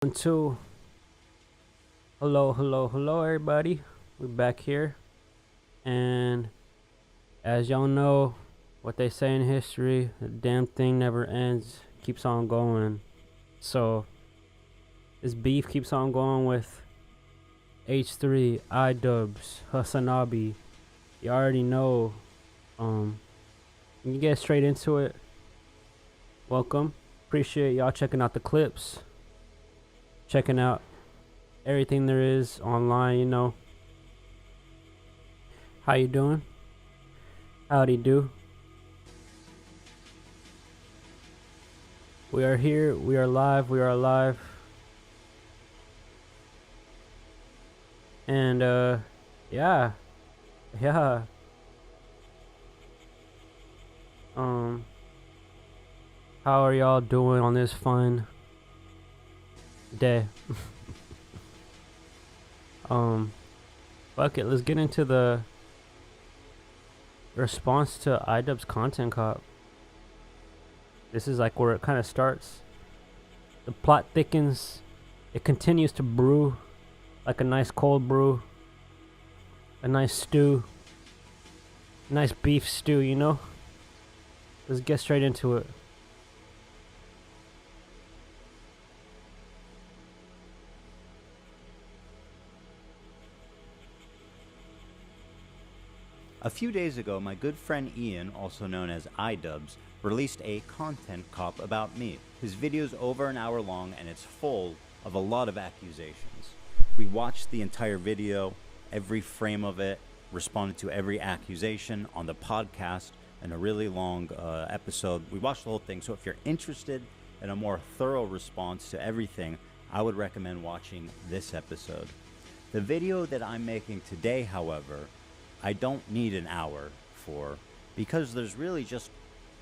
One, two. Hello, everybody. We're back here. And as y'all know, what they say in history, the damn thing never ends, keeps on going. So, this beef keeps on going with H3, iDubbbz, Hasanabi. You already know. You get straight into it. Welcome. Appreciate y'all checking out the clips. Checking out everything there is online, you know. How you doing? Howdy do. We are here, we are live, And yeah. How are y'all doing on this fun day? Fuck it, let's get into the response to iDubbbz content cop. This is like where it kind of starts. The plot thickens. It continues to brew like a nice cold brew. A nice stew. Nice beef stew, you know? Let's get straight into it. A few days ago, my good friend Ian, also known as iDubbbz, released a content cop about me. His video's over an hour long and it's full of a lot of accusations. We watched the entire video, every frame of it, responded to every accusation on the podcast in a really long episode. We watched the whole thing, so if you're interested in a more thorough response to everything, I would recommend watching this episode. The video that I'm making today, however, I don't need an hour for, because there's really just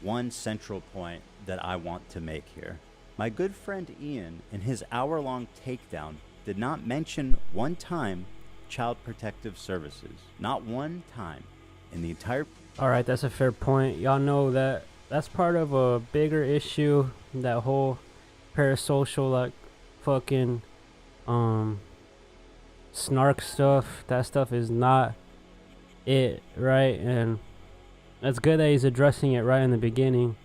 one central point that I want to make here. My good friend Ian, in his hour-long takedown, did not mention one time Child Protective Services. Not one time in the entire... Alright, that's a fair point. Y'all know that that's part of a bigger issue. That whole parasocial, like, fucking, snark stuff. That stuff is not it, right? And that's good that he's addressing it right in the beginning.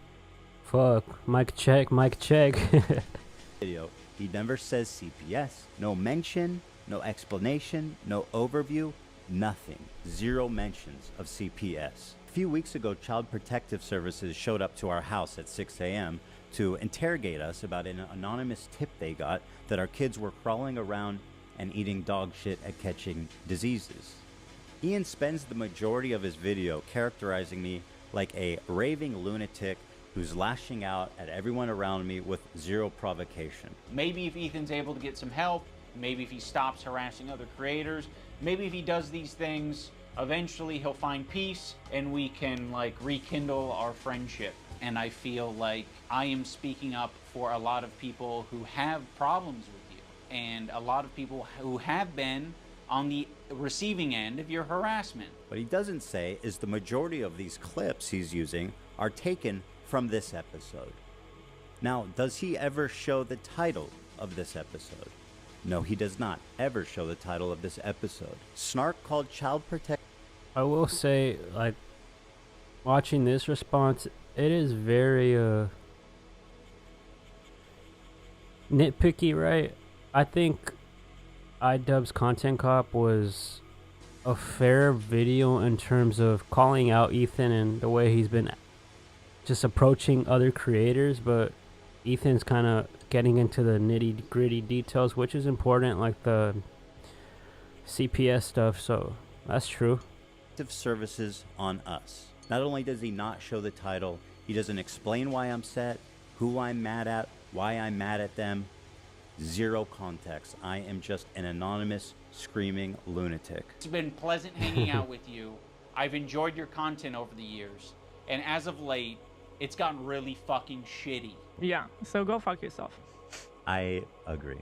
Fuck. Mic check. video. He never says CPS. No mention, no explanation, no overview, nothing. Zero mentions of CPS. A few weeks ago, Child Protective Services showed up to our house at 6 a.m. to interrogate us about an anonymous tip they got that our kids were crawling around and eating dog shit at catching diseases. Ian spends the majority of his video characterizing me like a raving lunatic who's lashing out at everyone around me with zero provocation. Maybe if Ethan's able to get some help, maybe if he stops harassing other creators, maybe if he does these things, eventually he'll find peace and we can like rekindle our friendship. And I feel like I am speaking up for a lot of people who have problems with you and a lot of people who have been on the receiving end of your harassment. What he doesn't say is the majority of these clips he's using are taken from this episode. Now, does he ever show the title of this episode? No, he does not ever show the title of this episode. Snark called Child Protect. I will say, like, watching this response, it is very nitpicky, right? I think iDubbbz content cop was a fair video in terms of calling out Ethan and the way he's been just approaching other creators, but Ethan's kind of getting into the nitty gritty details, which is important, like the CPS stuff. So that's true. Services on us. Not only does he not show the title, he doesn't explain why I'm upset, who I'm mad at, why I'm mad at them. Zero context. I am just an anonymous screaming lunatic. It's been pleasant hanging out with you. I've enjoyed your content over the years, and as of late, it's gotten really fucking shitty. Yeah, so go fuck yourself. I agree.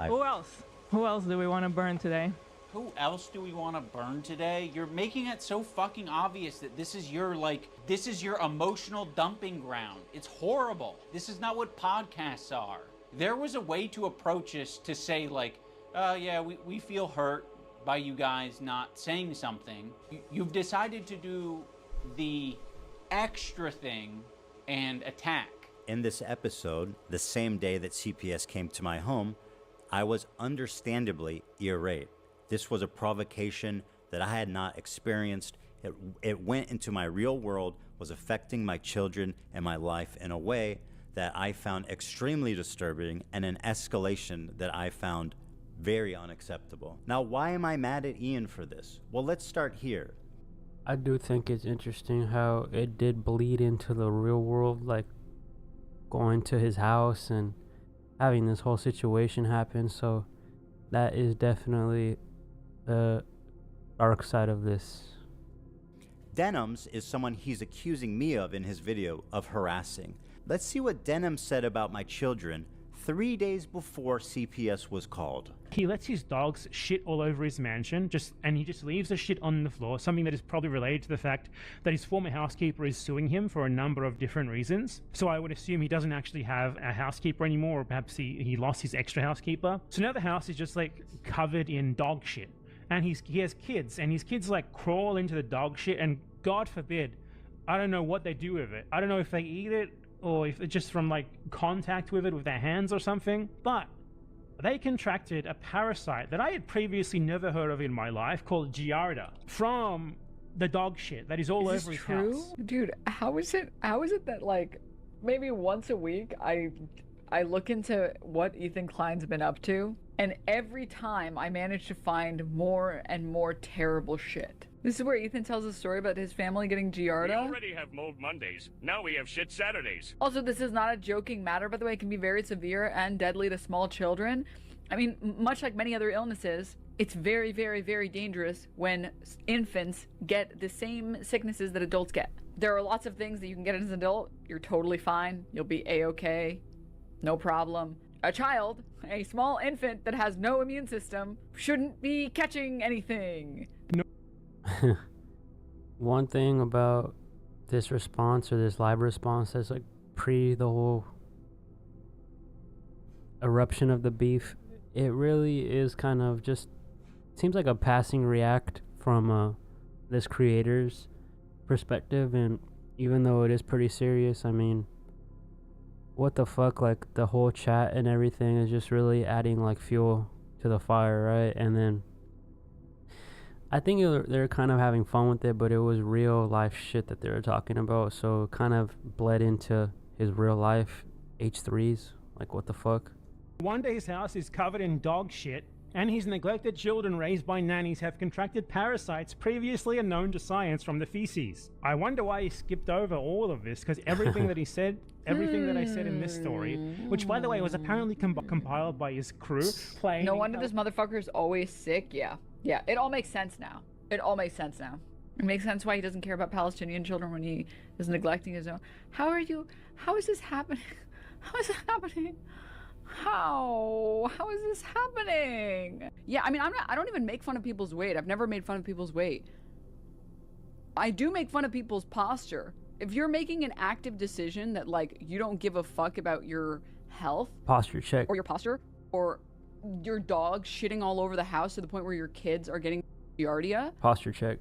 Who else? Who else do we want to burn today? Who else do we want to burn today? You're making it so fucking obvious that this is your, like, this is your emotional dumping ground. It's horrible. This is not what podcasts are. There was a way to approach this to say like, yeah, we feel hurt by you guys not saying something. You've decided to do the extra thing and attack. In this episode, the same day that CPS came to my home, I was understandably irate. This was a provocation that I had not experienced. It went into my real world, was affecting my children and my life in a way that I found extremely disturbing, and an escalation that I found very unacceptable. Now, why am I mad at Ian for this? Well, let's start here. I do think it's interesting how it did bleed into the real world, like going to his house and having this whole situation happen. So that is definitely the dark side of this. Denims is someone he's accusing me of in his video of harassing. Let's see what Denim said about my children 3 days before CPS was called. He lets his dogs shit all over his mansion, and he just leaves the shit on the floor, something that is probably related to the fact that his former housekeeper is suing him for a number of different reasons. So I would assume he doesn't actually have a housekeeper anymore, or perhaps he lost his extra housekeeper. So now the house is just like covered in dog shit. And he has kids, and his kids like crawl into the dog shit, and God forbid, I don't know what they do with it. I don't know if they eat it, or if it's just from like contact with it with their hands or something, but they contracted a parasite that I had previously never heard of in my life called Giardia from the dog shit that is all over his house. Dude, how is it that like maybe once a week I look into what Ethan Klein's been up to, and every time I manage to find more and more terrible shit. This is where Ethan tells a story about his family getting Giardia. We already have mold Mondays. Now we have shit Saturdays. Also, this is not a joking matter, by the way. It can be very severe and deadly to small children. I mean, much like many other illnesses, it's very, very, very dangerous when infants get the same sicknesses that adults get. There are lots of things that you can get as an adult. You're totally fine. You'll be a-okay. No problem. A child, a small infant that has no immune system, shouldn't be catching anything. One thing about this response, or this live response, that's like pre the whole eruption of the beef, it really is kind of just seems like a passing react from this creator's perspective. And even though it is pretty serious, I mean, what the fuck, like the whole chat and everything is just really adding like fuel to the fire, right? And then I think they're kind of having fun with it, but it was real life shit that they were talking about, so it kind of bled into his real life H3s. Like, what the fuck? One day his house is covered in dog shit, and his neglected children raised by nannies have contracted parasites previously unknown to science from the feces. I wonder why he skipped over all of this, because everything that he said, everything that I said in this story, which by the way was apparently compiled by his crew, playing... No wonder this motherfucker's always sick. Yeah, it all makes sense now. It makes sense why he doesn't care about Palestinian children when he is neglecting his own. How is this happening? How is this happening? How is this happening? Yeah, I mean, I don't even make fun of people's weight. I've never made fun of people's weight. I do make fun of people's posture. If you're making an active decision that, like, you don't give a fuck about your health. Posture check. Or your posture. Or your dog shitting all over the house to the point where your kids are getting Giardia. Posture check.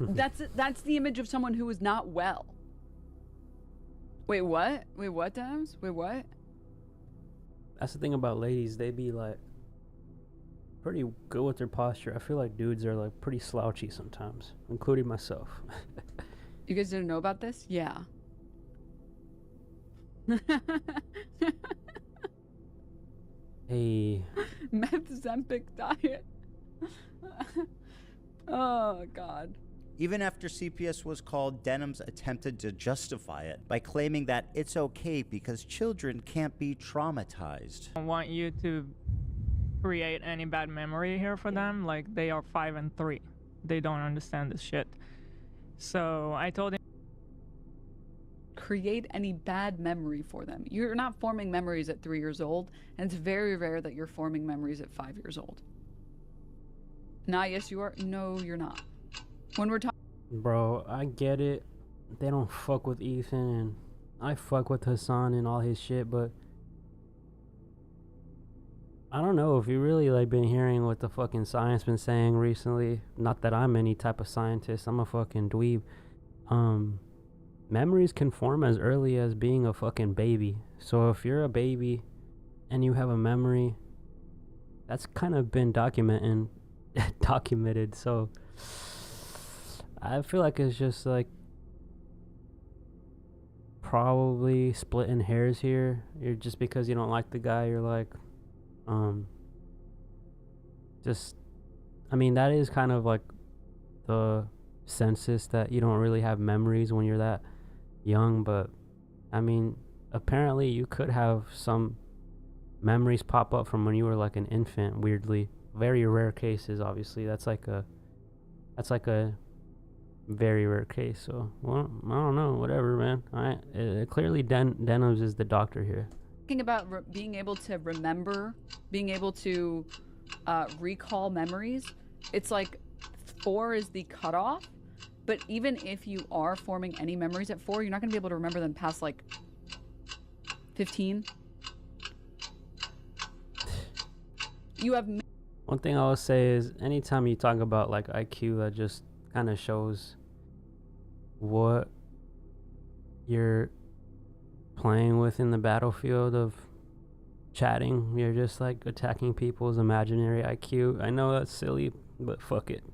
That's the image of someone who is not well. Wait, what? Wait, what, Dams? Wait, what? That's the thing about ladies. They be like pretty good with their posture. I feel like dudes are like pretty slouchy sometimes, including myself. You guys didn't know about this? Yeah. Hey. Meth Zempic diet. Oh, God. Even after CPS was called, Denims attempted to justify it by claiming that it's okay because children can't be traumatized. I don't want you to create any bad memory here for them. Like, they are 5 and 3. They don't understand this shit. So I told him, create any bad memory for them. You're not forming memories at 3 years old, and it's very rare that you're forming memories at 5 years old. Nah, yes you are. No, you're not. When we're talking, bro, I get it. They don't fuck with Ethan, and I fuck with Hassan and all his shit, but I don't know if you really like been hearing what the fucking science been saying recently. Not that I'm any type of scientist. I'm a fucking dweeb. Memories can form as early as being a fucking baby. So if you're a baby and you have a memory, that's kind of been documented. So I feel like it's just like probably splitting hairs here. You're just because you don't like the guy, you're like, just, I mean, that is kind of like the census that you don't really have memories when you're that young, but I mean, apparently you could have some memories pop up from when you were like an infant, weirdly. Very rare cases, obviously. That's like a very rare case. So, well, I don't know, whatever, man. Clearly iDubbbz is the doctor here. Thinking about being able to remember, being able to recall memories, it's like 4 is the cutoff. But even if you are forming any memories at 4, you're not going to be able to remember them past like 15. You have. One thing I will say is anytime you talk about like IQ, that just kind of shows what you're playing with in the battlefield of chatting. You're just like attacking people's imaginary IQ. I know that's silly, but fuck it.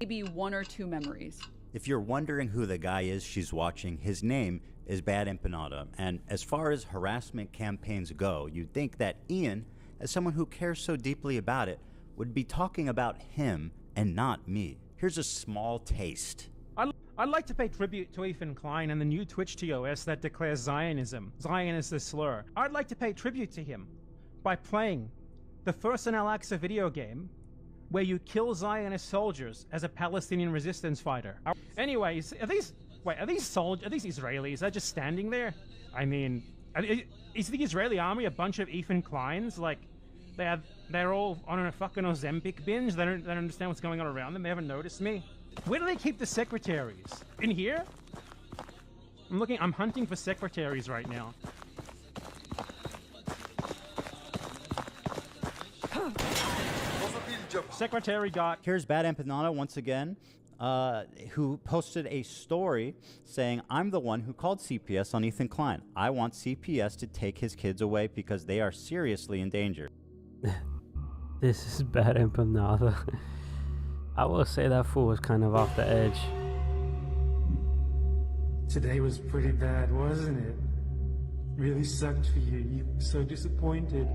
Maybe 1 or 2 memories. If you're wondering who the guy is she's watching, his name is Bad Empanada. And as far as harassment campaigns go, you'd think that Ian, as someone who cares so deeply about it, would be talking about him and not me. Here's a small taste. I'd like to pay tribute to Ethan Klein and the new Twitch TOS that declares Zionism. Zion is the slur. I'd like to pay tribute to him by playing the first in Al-Aqsa video game where you kill Zionist soldiers as a Palestinian resistance fighter. Anyways, are these Israelis? They're just standing there? I mean, is the Israeli army a bunch of Ethan Kleins? Like, they're all on a fucking Ozempic binge? They don't understand what's going on around them? They haven't noticed me? Where do they keep the secretaries? In here? I'm hunting for secretaries right now. Secretary got... Here's Bad Empanada once again, who posted a story saying, I'm the one who called CPS on Ethan Klein. I want CPS to take his kids away because they are seriously in danger. This is Bad Empanada. I will say that fool was kind of off the edge. Today was pretty bad, wasn't it? Really sucked for you. You were so disappointed.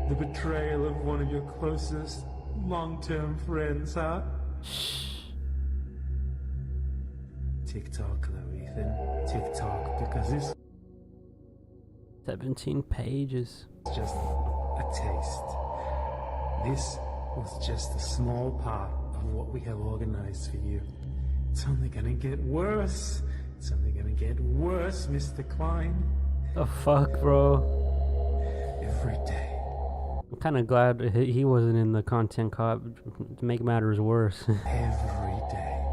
The betrayal of one of your closest long-term friends, huh? Tick-tock, though, Ethan. Tick-tock, because this 17 pages. is just a taste. This was just a small part of what we have organized for you. It's only gonna get worse. It's only gonna get worse, Mr. Klein. The fuck, bro? Every day. I'm kind of glad he wasn't in the content cop to make matters worse. Every day.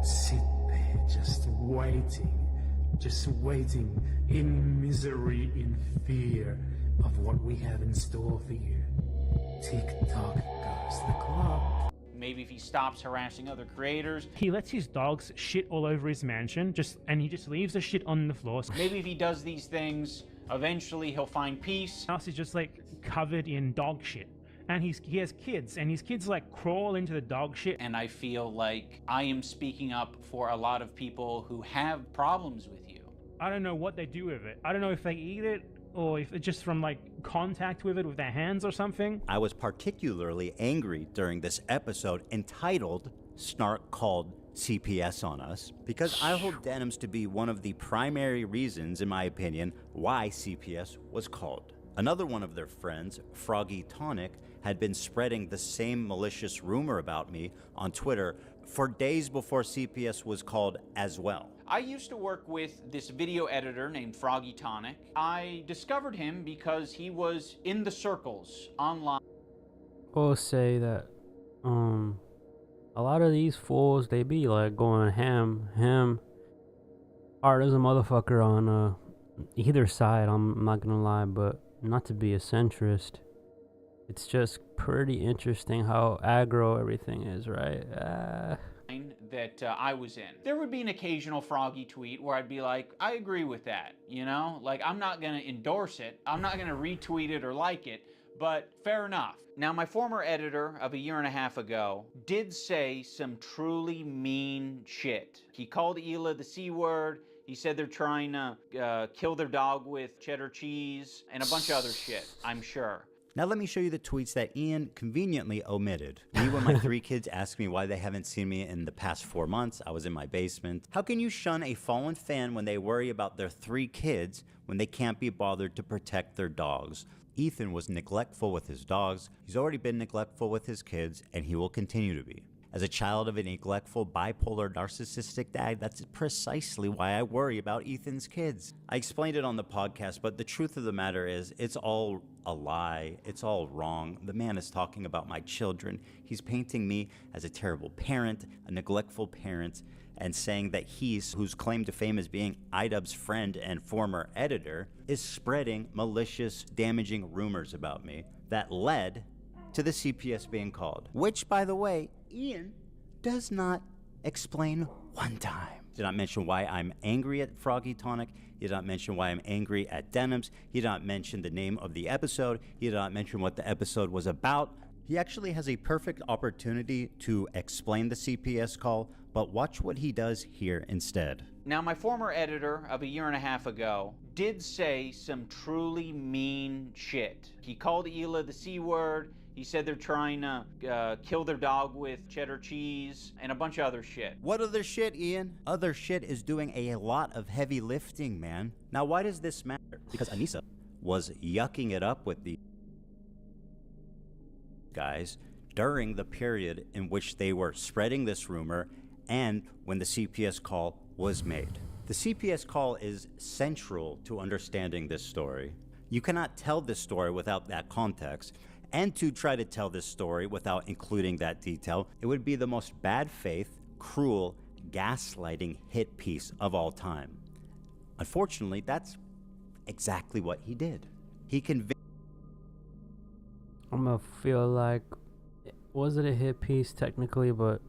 Sit there just waiting in misery, in fear of what we have in store for you. Tick-tock goes the clock. Maybe if he stops harassing other creators. He lets his dogs shit all over his mansion, and he just leaves the shit on the floor. Maybe if he does these things, eventually he'll find peace. The house is just like covered in dog shit. And he has kids, and his kids like crawl into the dog shit. And I feel like I am speaking up for a lot of people who have problems with you. I don't know what they do with it. I don't know if they eat it, or if it's just from like contact with it with their hands or something. I was particularly angry during this episode entitled Snark Called CPS on Us, because I hold denims to be one of the primary reasons, in my opinion, why CPS was called. Another one of their friends, Froggy Tonic, had been spreading the same malicious rumor about me on Twitter for days before CPS was called as well. I used to work with this video editor named Froggy Tonic. I discovered him because he was in the circles online. We'll say that a lot of these fools, they be like going ham hard as a motherfucker on either side, I'm not gonna lie, but not to be a centrist, it's just pretty interesting how aggro everything is, right? That I was in. There would be an occasional Froggy tweet where I'd be like, I agree with that, you know? Like, I'm not gonna endorse it, I'm not gonna retweet it or like it, but fair enough. Now, my former editor of a year and a half ago did say some truly mean shit. He called Hila the C word, he said they're trying to kill their dog with cheddar cheese, and a bunch of other shit, I'm sure. Now let me show you the tweets that Ian conveniently omitted. Me when my 3 kids ask me why they haven't seen me in the past 4 months, I was in my basement. How can you shun a fallen fan when they worry about their 3 kids when they can't be bothered to protect their dogs? Ethan was neglectful with his dogs, he's already been neglectful with his kids, and he will continue to be. As a child of a neglectful, bipolar, narcissistic dad, that's precisely why I worry about Ethan's kids. I explained it on the podcast, but the truth of the matter is, it's all a lie. It's all wrong. The man is talking about my children. He's painting me as a terrible parent, a neglectful parent, and saying that he's, whose claim to fame as being iDubbbz's friend and former editor, is spreading malicious, damaging rumors about me that led to the CPS being called. Which, by the way, Ian does not explain one time. He did not mention why I'm angry at Froggy Tonic. He did not mention why I'm angry at Denims. He did not mention the name of the episode. He did not mention what the episode was about. He actually has a perfect opportunity to explain the CPS call, but watch what he does here instead. Now, my former editor of a year and a half ago did say some truly mean shit. He called Hila the C word. He said they're trying to kill their dog with cheddar cheese and a bunch of other shit. What other shit, Ian? Other shit is doing a lot of heavy lifting, man. Now, why does this matter? Because Anissa was yucking it up with the guys during the period in which they were spreading this rumor and when the CPS call was made. The CPS call is central to understanding this story. You cannot tell this story without that context. And to try to tell this story without including that detail, it would be the most bad faith, cruel, gaslighting hit piece of all time. Unfortunately, that's exactly what he did. He convinced. I'm gonna feel like, was it a hit piece technically, but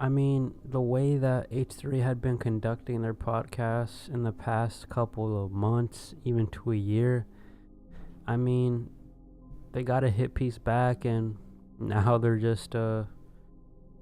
I mean, the way that H3 had been conducting their podcasts in the past couple of months, even to a year, I mean, they got a hit piece back, and now they're just they're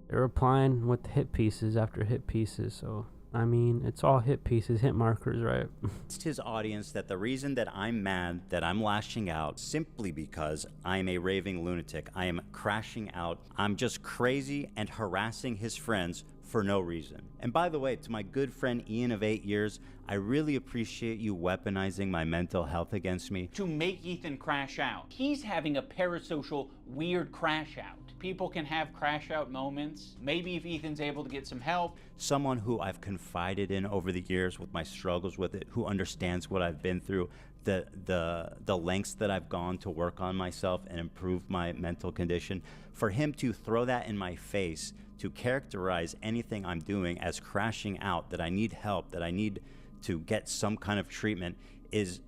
replying with hit pieces after hit pieces. So I mean, it's all hit pieces, hit markers, right? It's his audience that the reason that I'm mad, that I'm lashing out, simply because I'm a raving lunatic. I am crashing out. I'm just crazy and harassing his friends for no reason. And by the way, to my good friend Ian of 8 years, I really appreciate you weaponizing my mental health against me. To make Ethan crash out. He's having a parasocial, weird crash out. People can have crash out moments. Maybe if Ethan's able to get some help. Someone who I've confided in over the years with my struggles with it, who understands what I've been through, the lengths that I've gone to work on myself and improve my mental condition. For him to throw that in my face, to characterize anything I'm doing as crashing out, that I need help, that I need to get some kind of treatment, is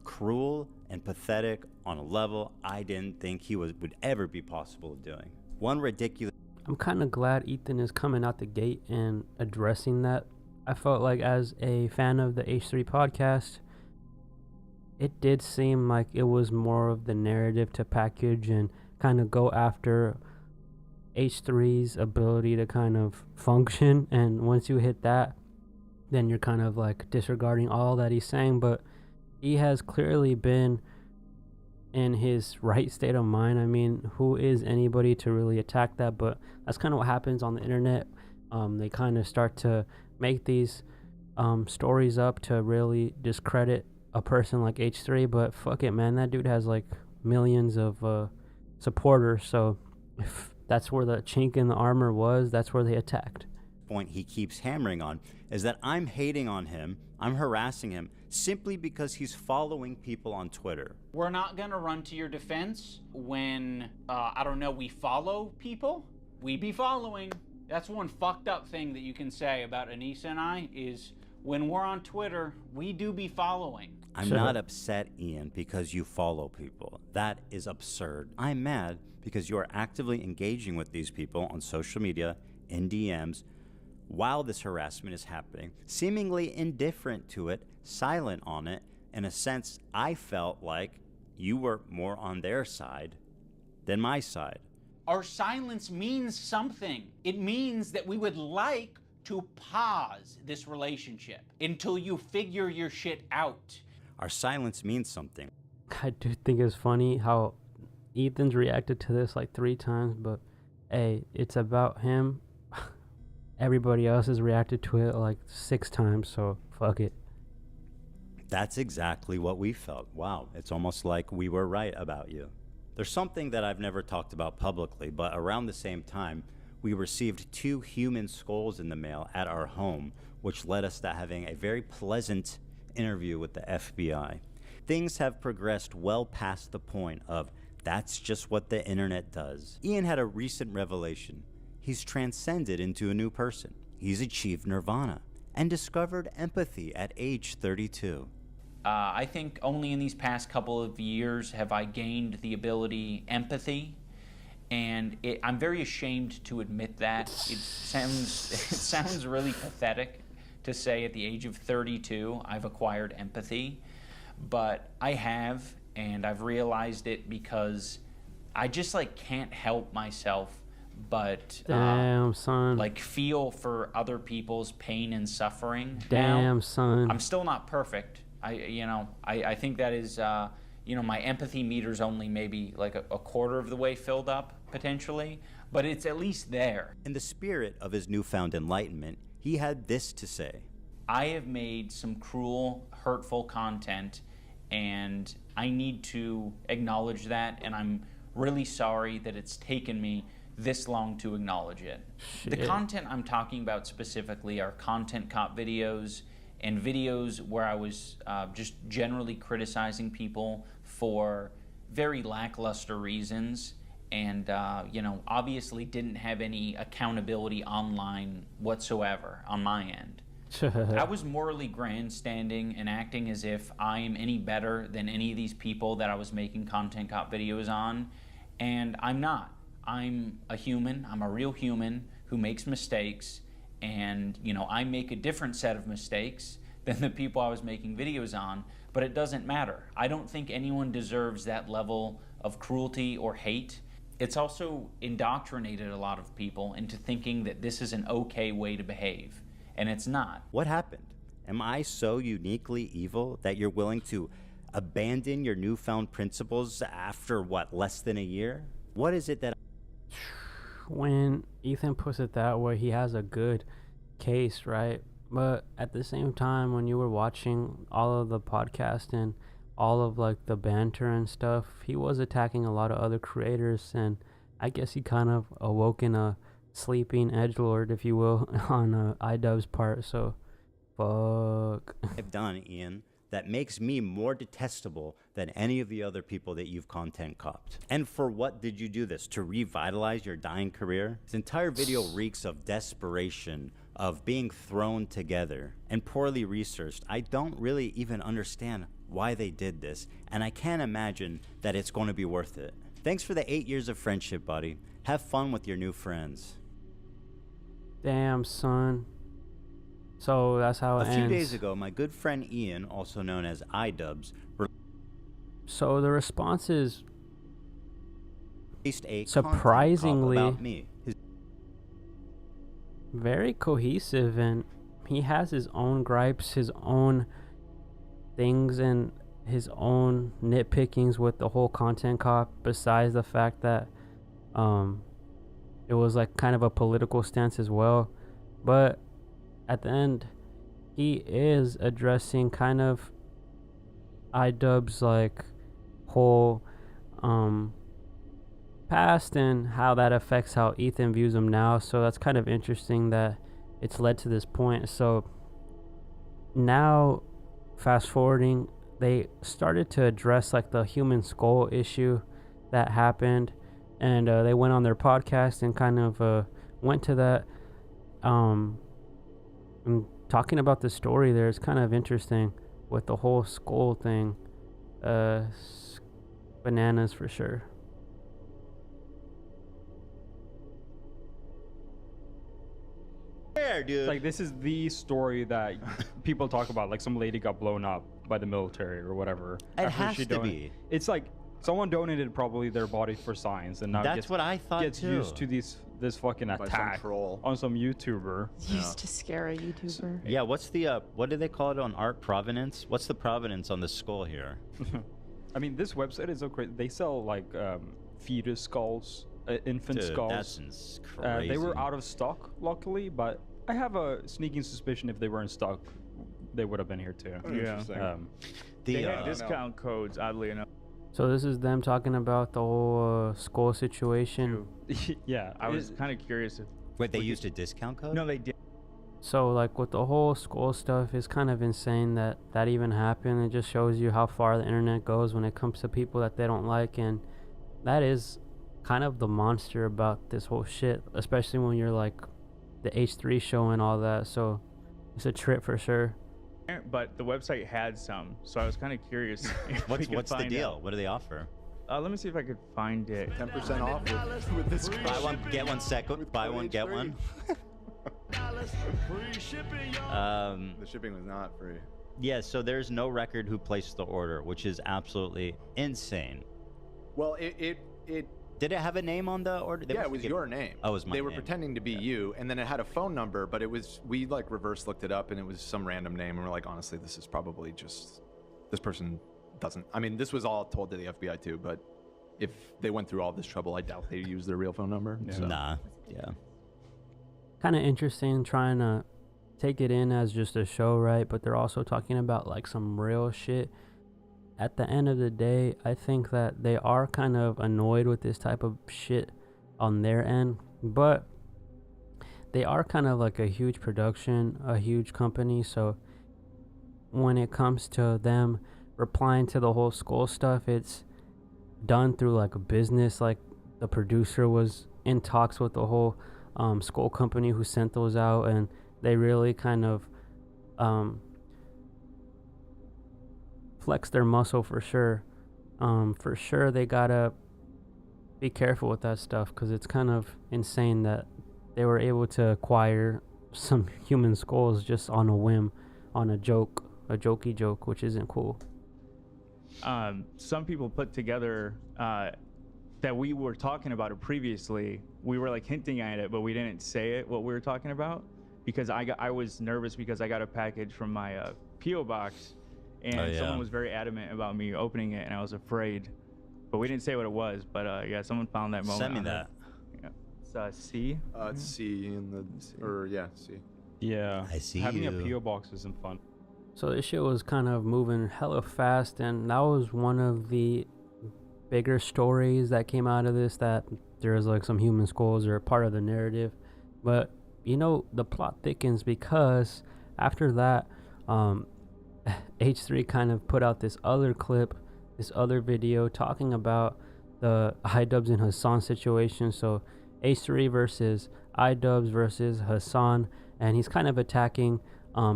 cruel and pathetic on a level I didn't think he would ever be possible of doing. One ridiculous. I'm kind of glad Ethan is coming out the gate and addressing that. I felt like, as a fan of the H3 podcast, it did seem like it was more of the narrative to package and kind of go after H3's ability to kind of function, and once you hit that, then you're kind of like disregarding all that he's saying. But he has clearly been in his right state of mind. I mean, who is anybody to really attack that? But that's kind of what happens on the internet. They kind of start to make these stories up to really discredit a person like H3. But fuck it, man, that dude has like millions of supporters. So if that's where the chink in the armor was, that's where they attacked. Point he keeps hammering on is that I'm hating on him, I'm harassing him, simply because he's following people on Twitter. We're not gonna run to your defense when, I don't know, we follow people. We be following. That's one fucked up thing that you can say about Anissa and I, is when we're on Twitter, we do be following. I'm not upset, Ian, because you follow people. That is absurd. I'm mad because you are actively engaging with these people on social media, in DMs, while this harassment is happening, seemingly indifferent to it, silent on it. In a sense, I felt like you were more on their side than my side. Our silence means something. It means that we would like to pause this relationship until you figure your shit out. Our silence means something. I do think it's funny how Ethan's reacted to this like 3 times, but hey, it's about him. Everybody else has reacted to it like 6 times, so fuck it. That's exactly what we felt. Wow, it's almost like we were right about you. There's something that I've never talked about publicly, but around the same time, we received 2 human skulls in the mail at our home, which led us to having a very pleasant interview with the FBI. Things have progressed well past the point of that's just what the internet does. Ian had a recent revelation. He's transcended into a new person. He's achieved nirvana and discovered empathy at age 32. I think only in these past couple of years have I gained the ability empathy, and I'm very ashamed to admit that. It sounds really pathetic to say at the age of 32 I've acquired empathy, but I have, and I've realized it because I just like can't help myself but Damn, son. like feel for other people's pain and suffering. Damn, now, son. I'm still not perfect. I think that is, my empathy meter's only maybe like a quarter of the way filled up, potentially, but it's at least there. In the spirit of his newfound enlightenment, he had this to say. I have made some cruel, hurtful content, and I need to acknowledge that, and I'm really sorry that it's taken me this long to acknowledge it. Shit. The content I'm talking about specifically are content cop videos, and videos where I was just generally criticizing people for very lackluster reasons, and obviously didn't have any accountability online whatsoever on my end. I was morally grandstanding and acting as if I am any better than any of these people that I was making content cop videos on, and I'm not. I'm a human, I'm a real human who makes mistakes, and I make a different set of mistakes than the people I was making videos on, but it doesn't matter. I don't think anyone deserves that level of cruelty or hate. It's also indoctrinated a lot of people into thinking that this is an okay way to behave, and it's not. What happened? Am I so uniquely evil that you're willing to abandon your newfound principles after, less than a year? What is it that... When Ethan puts it that way, he has a good case, right? But at the same time, when you were watching all of the podcast and all of like the banter and stuff, he was attacking a lot of other creators, and I guess he kind of awoken a sleeping edgelord, if you will, on iDubbbz part. So fuck. I've done, Ian, that makes me more detestable than any of the other people that you've content copped. And for what did you do this? To revitalize your dying career? This entire video reeks of desperation, of being thrown together, and poorly researched. I don't really even understand why they did this, and I can't imagine that it's going to be worth it. Thanks for the 8 years of friendship, buddy. Have fun with your new friends. Damn, son. So that's how it ends. A few days ago, my good friend Ian, also known as iDubbbz, so the response is released a surprisingly content cop about me. Very cohesive, and he has his own gripes, his own things, and his own nitpickings with the whole content cop, besides the fact that it was like kind of a political stance as well. But at the end, he is addressing kind of iDubbbz like whole past and how that affects how Ethan views him now. So that's kind of interesting that it's led to this point. So now, fast forwarding, they started to address like the human skull issue that happened, and they went on their podcast and kind of went to that and talking about the story there, it's kind of interesting with the whole skull thing. Bananas for sure. Where, dude? Like, this is the story that people talk about. Like, some lady got blown up by the military or whatever. It after has she to be. It's like someone donated probably their body for science, and now That's what I thought gets too. used to this fucking By some attack troll. on some YouTuber. Used to scare a YouTuber. Yeah, what's the what do they call it on art? Provenance? What's the provenance on the skull here? I mean, this website is so crazy. They sell like fetus skulls, infant Dude, skulls. that's crazy. They were out of stock, luckily, but I have a sneaking suspicion if they were in stock, they would have been here too. Interesting. They had discount codes, oddly enough. So this is them talking about the whole skull situation. Yeah, I was kind of curious if... Wait, they used a discount code? No, they did. So like with the whole skull stuff, it's kind of insane that that even happened. It just shows you how far the internet goes when it comes to people that they don't like, and that is kind of the monster about this whole shit, especially when you're like the H3 show and all that. So it's a trip for sure. But the website had some, so I was kind of curious. If we could What's the find deal? out. What do they offer? Let me see if I could find it. 10% off with this. Buy one, get one second. Buy one, get one. The shipping was not free. Yeah, so there's no record who placed the order, which is absolutely insane. Well, it Did it have a name on the order? They yeah, must it was give- your name. Oh, it was my They were name. pretending to be you, and then it had a phone number, but it was, we like reverse looked it up, and it was some random name, and we're like, honestly, this is probably just, this person doesn't, I mean, this was all told to the FBI too, but if they went through all this trouble, I doubt they used their real phone number. So. Nah, yeah. Kind of interesting trying to take it in as just a show, right? But they're also talking about like some real shit. At the end of the day, I think that they are kind of annoyed with this type of shit on their end, but they are kind of like a huge production, a huge company. So when it comes to them replying to the whole skull stuff, it's done through like a business. Like the producer was in talks with the whole skull company who sent those out, and they really kind of flex their muscle for sure. For sure they gotta be careful with that stuff, because it's kind of insane that they were able to acquire some human skulls just on a whim, on a jokey joke, which isn't cool. Some people put together that we were talking about it previously. We were like hinting at it, but we didn't say it, what we were talking about, because I was nervous because I got a package from my P.O. box, and someone was very adamant about me opening it, and I was afraid. But we didn't say what it was, but yeah, someone found that moment. Send me that. Yeah. It's C. It's C in the, or yeah, C. Yeah, I see having you. a PO box isn't fun. So this shit was kind of moving hella fast, and that was one of the bigger stories that came out of this, that there's like some human skulls are a part of the narrative. But you know, the plot thickens because after that, H3 kind of put out this other clip, this other video talking about the iDubbbz and Hassan situation. So H3 versus iDubbbz versus Hassan, and he's kind of attacking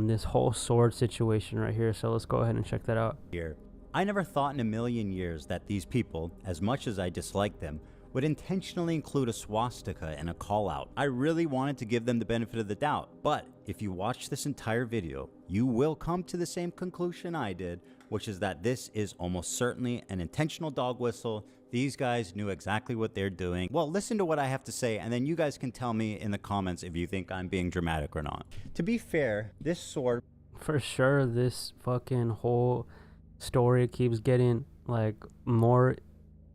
this whole sword situation right here. So let's go ahead and check that out. Here, I never thought in a million years that these people, as much as I dislike them, would intentionally include a swastika in a call out. I really wanted to give them the benefit of the doubt, but if you watch this entire video, you will come to the same conclusion I did, which is that this is almost certainly an intentional dog whistle. These guys knew exactly what they're doing. Well, listen to what I have to say, and then you guys can tell me in the comments if you think I'm being dramatic or not. To be fair, this sword... For sure, this fucking whole story keeps getting like more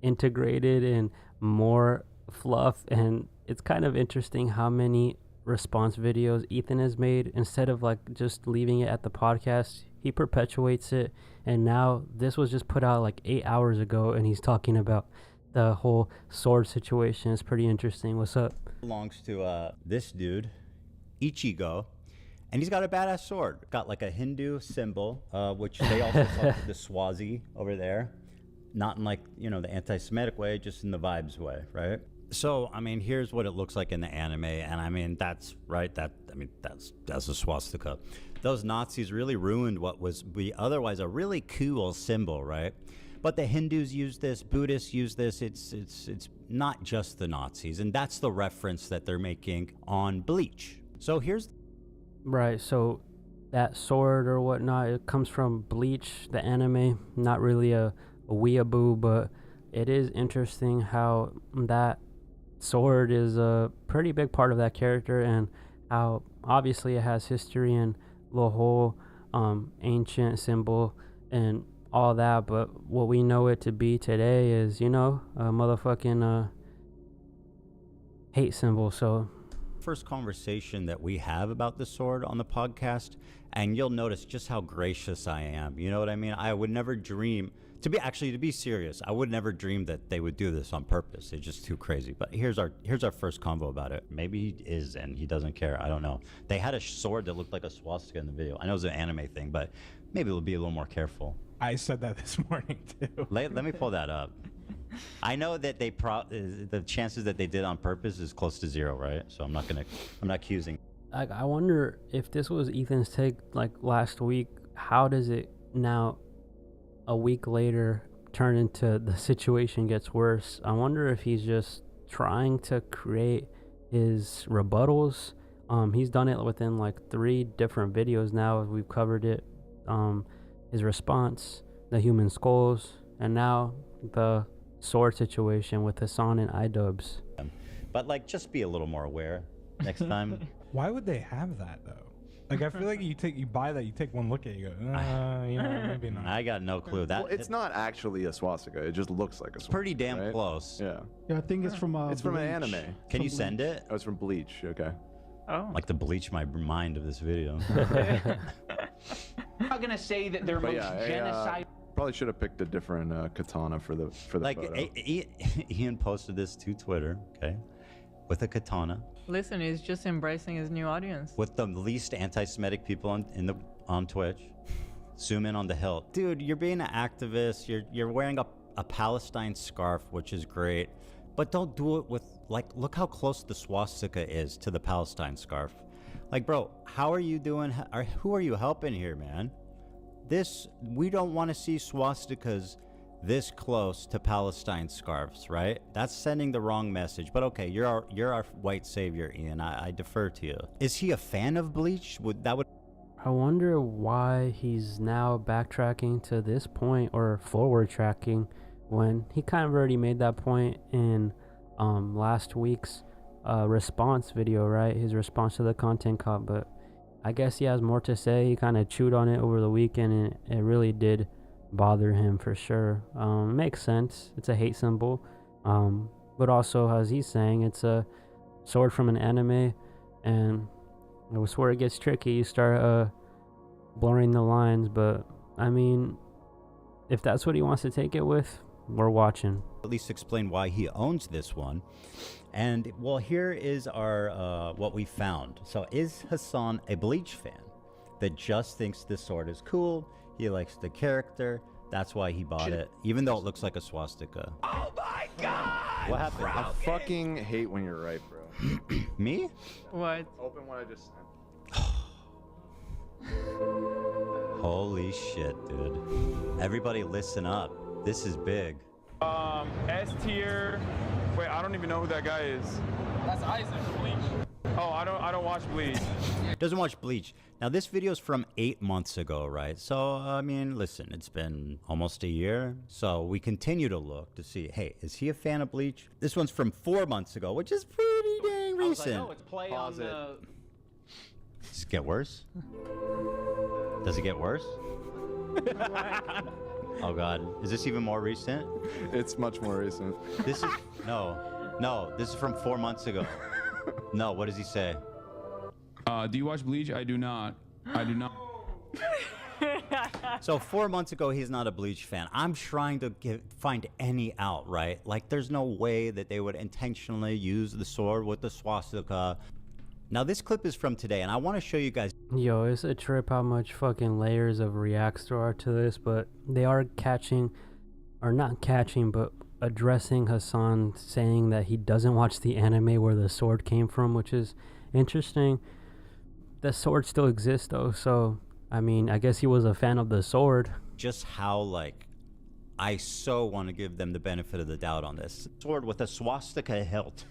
integrated and more fluff, and it's kind of interesting how many response videos Ethan has made. Instead of like just leaving it at the podcast, he perpetuates it, and now this was just put out like 8 hours ago, and he's talking about the whole sword situation. It's pretty interesting. What's up? Belongs to this dude, Ichigo, and he's got a badass sword. Got like a Hindu symbol, which they also call the Swazi over there. Not in like, you know, the anti-Semitic way, just in the vibes way, right? So, I mean, here's what it looks like in the anime, and I mean, that's right. That's a swastika. Those Nazis really ruined what was be otherwise a really cool symbol, right? But the Hindus use this, Buddhists use this. It's not just the Nazis, and that's the reference that they're making on Bleach. So here's Right, so that sword or whatnot, it comes from Bleach, the anime. Not really a weeaboo, but it is interesting how that sword is a pretty big part of that character, and how obviously it has history and the whole ancient symbol and all that, but what we know it to be today is, you know, a motherfucking hate symbol. So first conversation that we have about the sword on the podcast, and you'll notice just how gracious I am. You know what I mean? I would never dream to be serious. I would never dream that they would do this on purpose. It's just too crazy. But here's our first convo about it. Maybe he is and he doesn't care. I don't know. They had a sword that looked like a swastika in the video. I know it's an anime thing, but maybe we'll be a little more careful. I said that this morning too. Let me pull that up. I know that the chances that they did on purpose is close to zero, right? So I'm not accusing. I wonder if this was Ethan's take like last week. How does it now, a week later, turn into the situation gets worse? I wonder if he's just trying to create his rebuttals. He's done it within like 3 different videos now. We've covered it. His response, the human skulls, and now the sword situation with Hassan and iDubbbz. But like, just be a little more aware next time. Why would they have that though? Like, I feel like you buy that, you take one look at it, you go, you know, maybe not. I got no clue. That well, it's not actually a swastika. It just looks like a swastika. Pretty damn right? close. Yeah. Yeah, I think it's from it's from an Bleach. anime. Can you send it? Oh, it's from Bleach. Okay. Oh. Like to bleach my mind of this video. I'm not gonna say that they're But most yeah, genocide. Probably should have picked a different katana for the like photo. Ian posted this to Twitter, okay, with a katana. Listen, he's just embracing his new audience. With the least anti-Semitic people on Twitch. Zoom in on the hilt. Dude, you're being an activist. You're wearing a Palestine scarf, which is great. But don't do it with, like, look how close the swastika is to the Palestine scarf. Like, bro, how are you doing? Who are you helping here, man? We don't want to see swastikas this close to Palestine scarves, right? That's sending the wrong message. But okay, you're our white savior, Ian. I defer to you. Is he a fan of Bleach? I wonder why he's now backtracking to this point, or forward tracking, when he kind of already made that point in last week's response video, right? His response to the content cop. But I guess he has more to say. He kind of chewed on it over the weekend, and it really did bother him for sure. Makes sense. It's a hate symbol. But also, as he's saying, it's a sword from an anime, and it was where it gets tricky. You start blurring the lines. But I mean, if that's what he wants to take it with, we're watching. At least explain why he owns this one. And well, here is our what we found. So is Hassan a Bleach fan that just thinks this sword is cool? He likes the character. That's why he bought it, even though it looks like a swastika. Oh my god! What happened? I fucking hate when you're right, bro. Me? What? Open what I just sent. Holy shit, dude. Everybody listen up. This is big. S tier. Wait, I don't even know who that guy is. That's Isaac, Bleach. Oh, I don't watch Bleach. Doesn't watch Bleach. Now this video's from 8 months ago, right? So I mean, listen, it's been almost a year. So we continue to look to see, hey, is he a fan of Bleach? This one's from 4 months ago, which is pretty dang recent. I was like, oh, it's play on the... Does it get worse? Does it get worse? Oh god, is this even more recent? It's much more recent. This is no, this is from 4 months ago. No, what does he say? Do you watch Bleach? I do not. I do not. So 4 months ago, he's not a Bleach fan. I'm trying to find any out, right? Like, there's no way that they would intentionally use the sword with the swastika. Now, this clip is from today, and I want to show you guys. Yo, it's a trip how much fucking layers of reacts there are to this, but they are catching, or not catching, but addressing Hassan, saying that he doesn't watch the anime where the sword came from, which is interesting. The sword still exists though, so I mean, I guess he was a fan of the sword. Just how, like, I so want to give them the benefit of the doubt on this. Sword with a swastika hilt.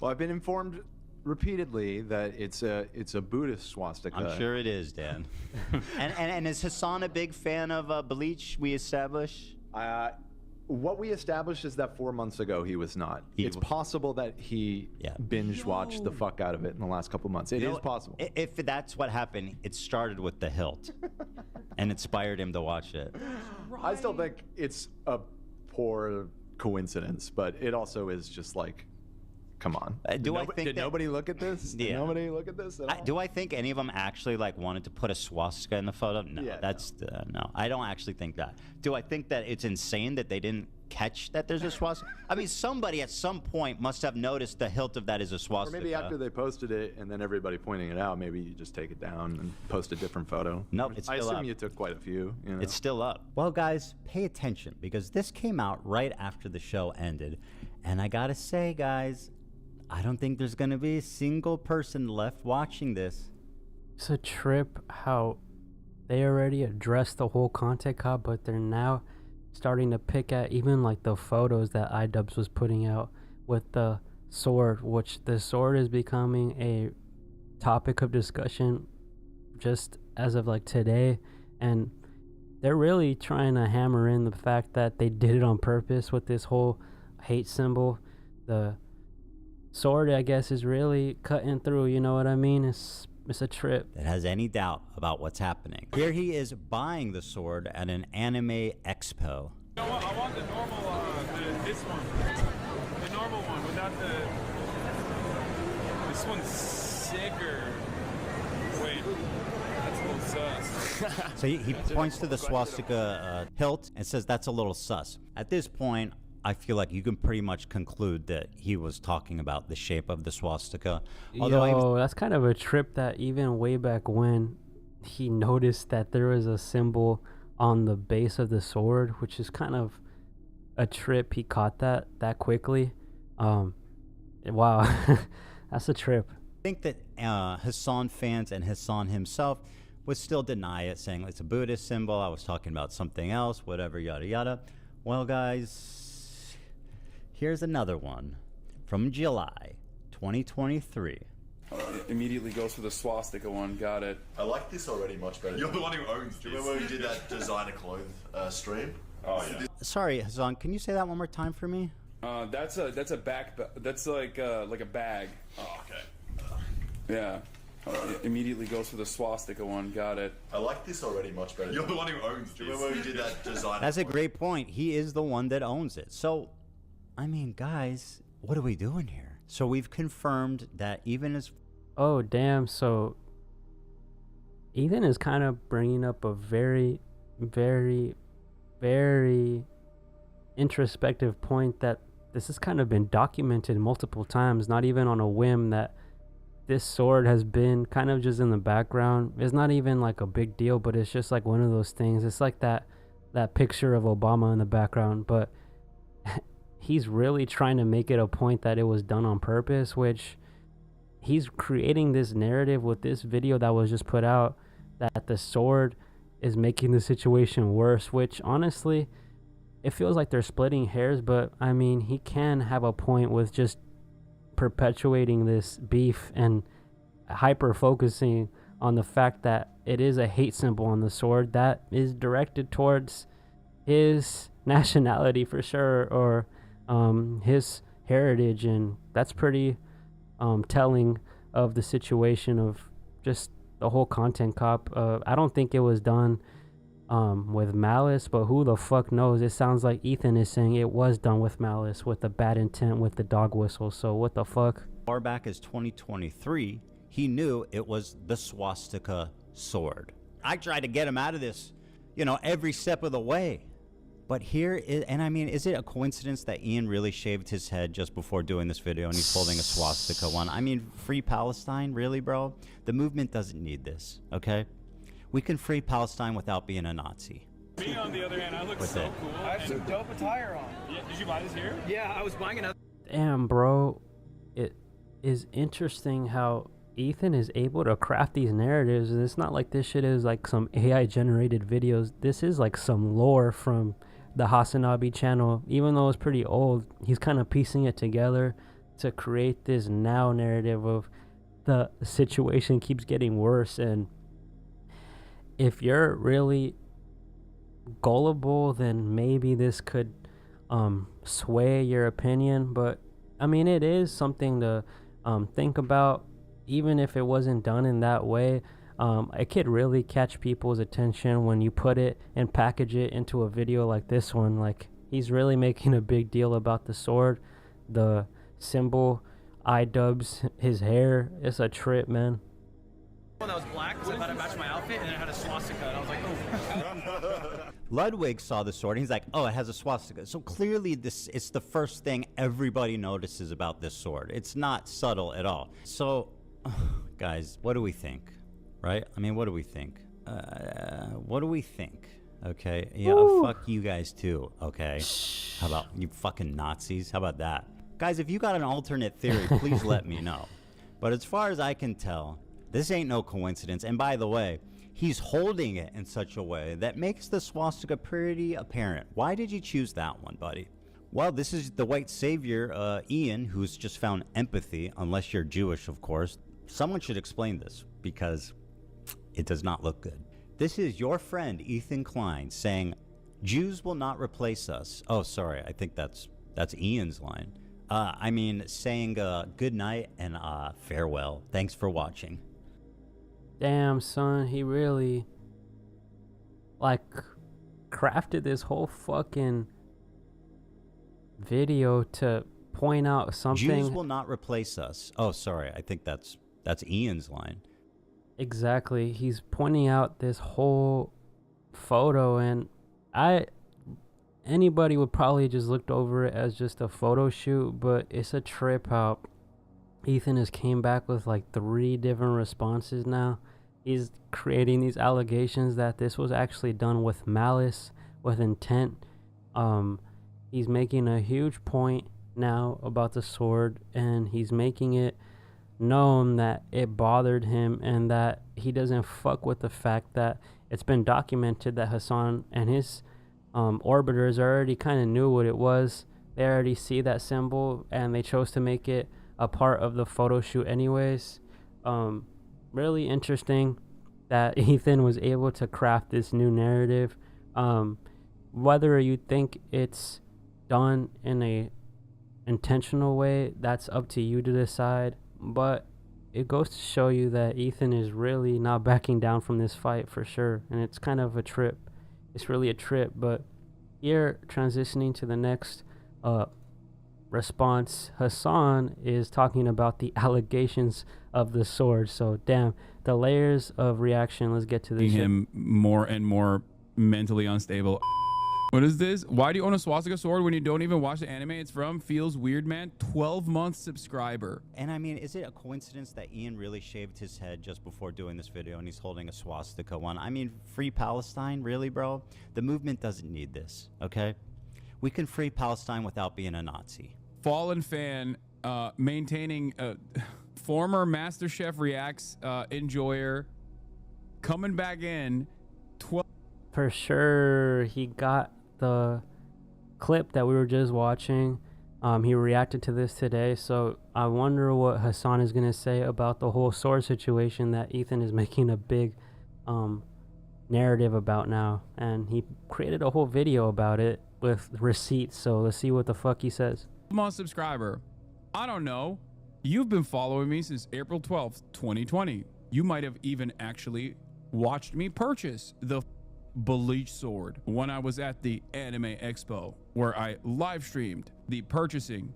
Well, I've been informed repeatedly that it's a Buddhist swastika. I'm sure it is, Dan. and is Hassan a big fan of Bleach? We establish. What we established is that 4 months ago he was not. It's possible that he binge watched the fuck out of it in the last couple months. It is possible. If that's what happened, it started with the hilt and inspired him to watch it. I still think it's a poor coincidence, but it also is just like, come on. Did nobody look at this? Did nobody look at this at all? Do I think any of them actually like wanted to put a swastika in the photo? No, no. I don't actually think that. Do I think that it's insane that they didn't catch that there's a swastika? I mean, somebody at some point must have noticed the hilt of that is a swastika. Or maybe after they posted it and then everybody pointing it out, maybe you just take it down and post a different photo. Nope, it's still I assume up. you took quite a few. You know? It's still up. Well, guys, pay attention because this came out right after the show ended. And I gotta say, guys, I don't think there's going to be a single person left watching this. It's a trip how they already addressed the whole content cop, but they're now starting to pick at even like the photos that iDubbbz was putting out with the sword, which the sword is becoming a topic of discussion just as of like today. And they're really trying to hammer in the fact that they did it on purpose with this whole hate symbol. The sword, I guess, is really cutting through, you know what I mean? It's a trip. That has any doubt about what's happening. Here he is buying the sword at an anime expo. I want the normal, this one. The normal one without the... This one's sicker. Wait, that's a little sus. So he points to the swastika hilt and says that's a little sus. At this point, I feel like you can pretty much conclude that he was talking about the shape of the swastika. Although that's kind of a trip that even way back when he noticed that there was a symbol on the base of the sword, which is kind of a trip. He caught that quickly. Wow, that's a trip. I think that Hassan fans and Hassan himself would still deny it, saying it's a Buddhist symbol. I was talking about something else, whatever, yada yada. Well, guys, here's another one from July 2023. Immediately goes for the swastika one. Got it. I like this already much better. You're the one who owns this. Do you remember when we did that designer clothes stream? Oh yeah. Sorry, Hassan, can you say that one more time for me? That's a back. That's like a bag. Oh okay. Yeah. Immediately goes for the swastika one. Got it. I like this already much better. You're the one who owns this. Do you remember when we did that designer? That's a great point. He is the one that owns it. So, I mean, guys, what are we doing here? So we've confirmed that even as... Oh, damn. So Ethan is kind of bringing up a very, very, very introspective point that this has kind of been documented multiple times, not even on a whim, that this sword has been kind of just in the background. It's not even like a big deal, but it's just like one of those things. It's like that picture of Obama in the background, but he's really trying to make it a point that it was done on purpose, which he's creating this narrative with this video that was just put out that the sword is making the situation worse, which honestly, it feels like they're splitting hairs, but I mean, he can have a point with just perpetuating this beef and hyper focusing on the fact that it is a hate symbol on the sword that is directed towards his nationality for sure, or his heritage, and that's pretty telling of the situation of just the whole content cop. I don't think it was done with malice, but who the fuck knows? It sounds like Ethan is saying it was done with malice, with a bad intent, with the dog whistle. So what the fuck? Far back as 2023, he knew it was the swastika sword. I tried to get him out of this, every step of the way. But here is, and I mean, is it a coincidence that Ian really shaved his head just before doing this video and he's holding a swastika one? I mean, free Palestine? Really, bro? The movement doesn't need this, okay? We can free Palestine without being a Nazi. Me, on the other hand, I look What's so that? cool. I have some dope attire on. Yeah, did you buy this here? Yeah, I was buying another. Damn, bro. It is interesting how Ethan is able to craft these narratives. And it's not like this shit is like some AI generated videos. This is like some lore from the Hasanabi channel. Even though it's pretty old, he's kind of piecing it together to create this now narrative of the situation keeps getting worse. And if you're really gullible, then maybe this could sway your opinion. But I mean, it is something to think about. Even if it wasn't done in that way, it could really catch people's attention when you put it and package it into a video like this one. Like, he's really making a big deal about the sword, the symbol, iDubbbz, his hair. It's a trip, man. One that was black because I thought it matched my outfit, and it had a swastika, and I was like, oh. Ludwig saw the sword and he's like, oh, it has a swastika. So clearly it's the first thing everybody notices about this sword. It's not subtle at all. So, guys, what do we think? Right? I mean, what do we think? What do we think? Okay? Yeah, fuck you guys too, okay? How about you fucking Nazis? How about that? Guys, if you got an alternate theory, please let me know. But as far as I can tell, this ain't no coincidence. And by the way, he's holding it in such a way that makes the swastika pretty apparent. Why did you choose that one, buddy? Well, this is the white savior, Ian, who's just found empathy, unless you're Jewish, of course. Someone should explain this, because it does not look good. This is your friend, Ethan Klein, saying, Jews will not replace us. Oh, sorry, I think that's Ian's line. I mean, saying good night and farewell. Thanks for watching. Damn, son, he really like crafted this whole fucking video to point out something. Jews will not replace us. Oh, sorry, I think that's Ian's line. Exactly. He's pointing out this whole photo, and anybody would probably just looked over it as just a photo shoot, but it's a trip how Ethan has came back with like 3 different responses now. He's creating these allegations that this was actually done with malice, with intent. He's making a huge point now about the sword, and he's making it known that it bothered him and that he doesn't fuck with the fact that it's been documented that Hassan and his orbiters already kind of knew what it was. They already see that symbol, and they chose to make it a part of the photo shoot anyways. Really interesting that Ethan was able to craft this new narrative. Whether you think it's done in a intentional way, that's up to you to decide, but it goes to show you that Ethan is really not backing down from this fight for sure, and it's kind of a trip. It's really a trip. But here, transitioning to the next response, Hassan is talking about the allegations of the sword. So damn, the layers of reaction. Let's get to this. Him more and more mentally unstable. What is this? Why do you own a swastika sword when you don't even watch the anime it's from? Feels weird, man. 12-month subscriber. And I mean, is it a coincidence that Ian really shaved his head just before doing this video and he's holding a swastika one? I mean, free Palestine? Really, bro? The movement doesn't need this, okay? We can free Palestine without being a Nazi. Fallen fan, maintaining former MasterChef Reacts enjoyer, coming back in. For sure, he got the clip that we were just watching. He reacted to this today, so I wonder what Hassan is gonna say about the whole sword situation that Ethan is making a big narrative about now, and he created a whole video about it with receipts. So let's see what the fuck he says. Month subscriber. I don't know. You've been following me since April 12th, 2020. You might have even actually watched me purchase the bleach sword when I was at the Anime Expo, where I live streamed the purchasing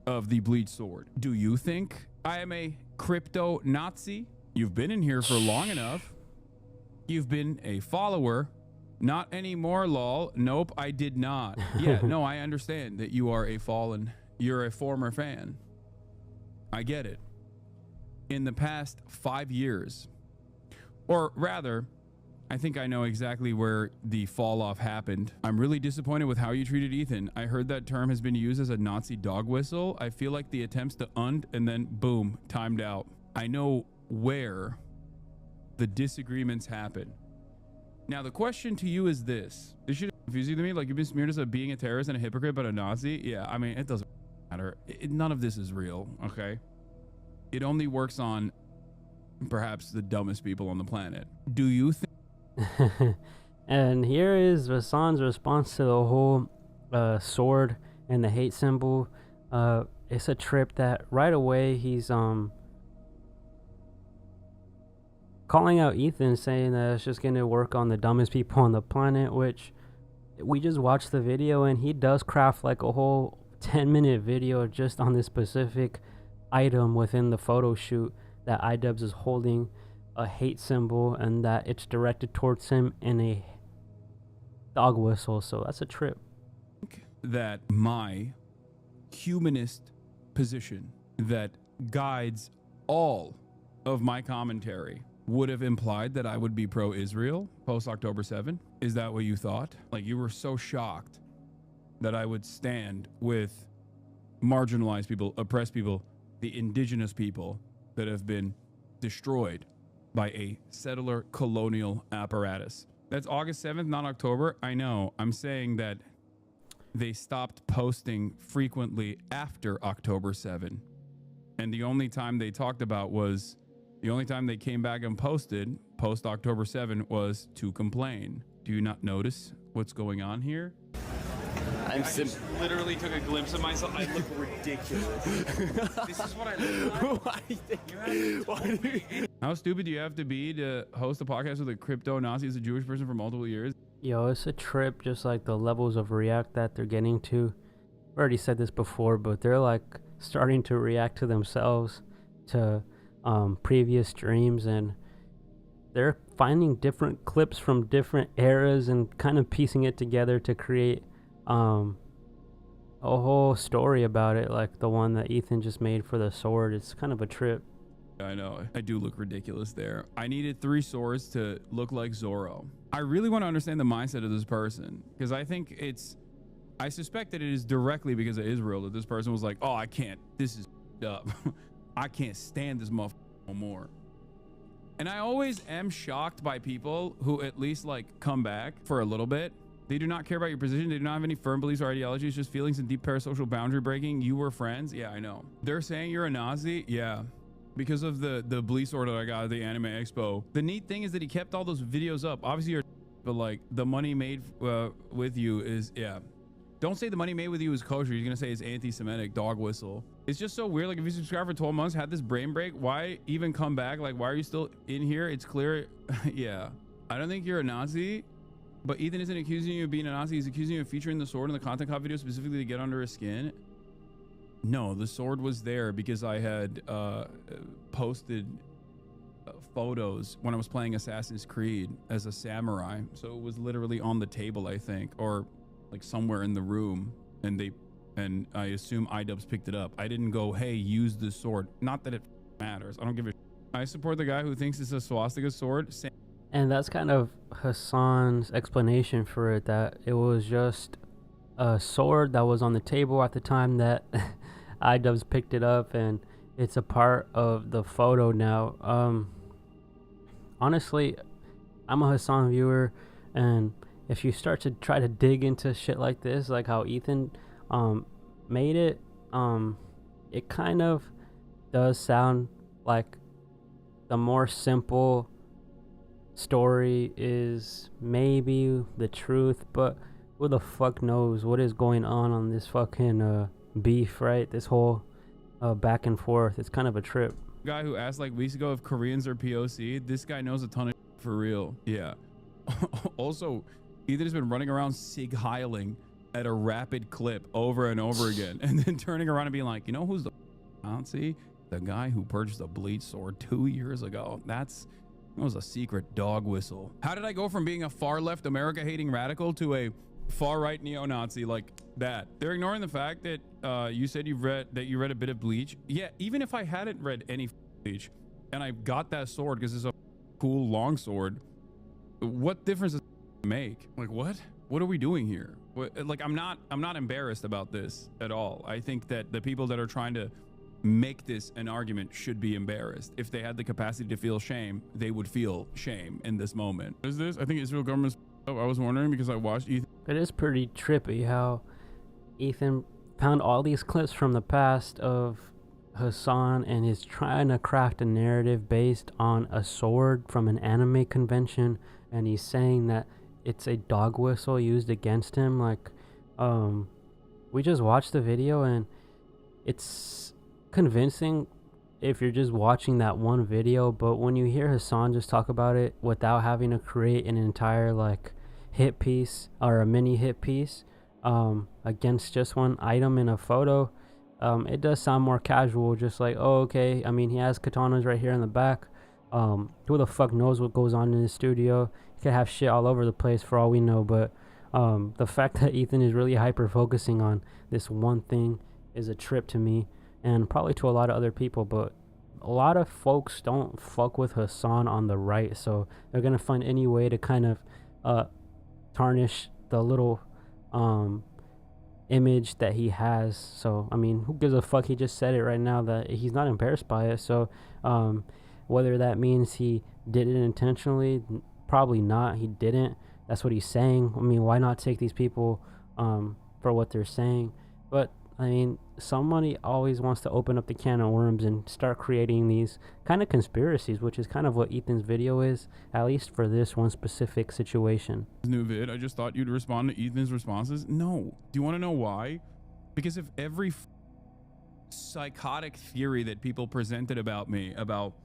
of the bleach sword. Do you think I am a crypto Nazi? You've been in here for long enough. You've been a follower. Not anymore, lol. Nope, I did not. Yeah, no, I understand that you are a fallen. You're a former fan. I get it. In the past 5 years, or rather, I think I know exactly where the fall off happened. I'm really disappointed with how you treated Ethan. I heard that term has been used as a Nazi dog whistle. I feel like the attempts to und and then boom, timed out. I know where the disagreements happen. Now, the question to you is this. This should confuse you to me. Like, you've been smeared as being a terrorist and a hypocrite, but a Nazi? Yeah, I mean, it doesn't matter. None of this is real, okay? It only works on perhaps the dumbest people on the planet. Do you think... And here is Hassan's response to the whole sword and the hate symbol. It's a trip that right away he's calling out Ethan, saying that it's just going to work on the dumbest people on the planet, which we just watched the video and he does craft like a whole 10-minute video just on this specific item within the photo shoot that iDubbbz is holding a hate symbol and that it's directed towards him in a dog whistle. So that's a trip. That my humanist position that guides all of my commentary would have implied that I would be pro-Israel post-October 7? Is that what you thought? Like, you were so shocked that I would stand with marginalized people, oppressed people, the indigenous people that have been destroyed by a settler colonial apparatus. That's August 7th, not October. I know. I'm saying that they stopped posting frequently after October 7. And the only time they talked about was, the only time they came back and posted post October 7 was to complain. Do you not notice what's going on here? I just literally took a glimpse of myself. I look ridiculous. This is what I look like. How stupid do you have to be to host a podcast with a crypto Nazi as a Jewish person for multiple years? Yo, it's a trip, just like the levels of react that they're getting to. I already said this before, but they're like starting to react to themselves, to previous streams, and they're finding different clips from different eras and kind of piecing it together to create a whole story about it, like the one that Ethan just made for the sword. It's kind of a trip. I know. I do look ridiculous there. I needed 3 swords to look like Zorro. I really want to understand the mindset of this person, because I think I suspect that it is directly because of Israel that this person was like, oh, I can't. This is up. I can't stand this motherfucker no more. And I always am shocked by people who at least like come back for a little bit. They do not care about your position. They do not have any firm beliefs or ideologies, just feelings and deep parasocial boundary breaking. You were friends. Yeah, I know. They're saying you're a Nazi. Yeah. Because of the bleach sword that I got at the Anime Expo. The neat thing is that he kept all those videos up. Obviously, you're, but like the money made with you is, yeah. Don't say the money made with you is kosher. You're gonna say it's anti-Semitic dog whistle. It's just so weird. Like, if you subscribe for 12 months, had this brain break, why even come back? Like, why are you still in here? It's clear. Yeah. I don't think you're a Nazi, but Ethan isn't accusing you of being a Nazi. He's accusing you of featuring the sword in the content cop video specifically to get under his skin. No, the sword was there because I had posted photos when I was playing Assassin's Creed as a samurai. So it was literally on the table, I think, or like somewhere in the room, and I assume iDubbbz picked it up. I didn't go, hey, use this sword. Not that it matters. I don't give a I support the guy who thinks it's a swastika sword. And that's kind of Hassan's explanation for it, that it was just a sword that was on the table at the time that iDubbbz picked it up, and it's a part of the photo now. Honestly, I'm a Hassan viewer, and if you start to try to dig into shit like this, like how Ethan made it, it kind of does sound like the more simple story is maybe the truth, but who the fuck knows what is going on this fucking beef, right? This whole back and forth. It's kind of a trip. Guy who asked like weeks ago if Koreans are POC, this guy knows a ton of for real. Yeah. Also, Ethan has been running around sig heiling at a rapid clip over and over again, and then turning around and being like, you know who's the Nazi? The guy who purchased a bleach sword 2 years ago. That was a secret dog whistle. How did I go from being a far left America hating radical to a far right neo-Nazi like that? They're ignoring the fact that you said you read a bit of Bleach. Yeah, even if I hadn't read any Bleach and I got that sword because it's a cool long sword, What difference does it make? Like, what are we doing here? Like, I'm not embarrassed about this at all. I think that the people that are trying to make this an argument should be embarrassed. If they had the capacity to feel shame, they would feel shame in this moment. What is this? I think Israel government's. Oh, I was wondering because I watched Ethan. It is pretty trippy how Ethan found all these clips from the past of Hassan and is trying to craft a narrative based on a sword from an anime convention, and he's saying that it's a dog whistle used against him. Like, we just watched the video and it's convincing if you're just watching that one video, but when you hear Hassan just talk about it without having to create an entire like hit piece or a mini hit piece against just one item in a photo, it does sound more casual, just like, oh, okay, I mean, he has katanas right here in the back. Who the fuck knows what goes on in his studio? He could have shit all over the place for all we know, but the fact that Ethan is really hyper focusing on this one thing is a trip to me, and probably to a lot of other people. But a lot of folks don't fuck with Hassan on the right, so they're gonna find any way to kind of tarnish the little image that he has. So I mean, who gives a fuck? He just said it right now that he's not embarrassed by it. So whether that means he did it intentionally, probably not. He didn't. That's what he's saying. I mean, why not take these people for what they're saying? But I mean, somebody always wants to open up the can of worms and start creating these kind of conspiracies, which is kind of what Ethan's video is, at least for this one specific situation. New vid, I just thought you'd respond to Ethan's responses. No. Do you want to know why? Because if every psychotic theory that people presented about me, about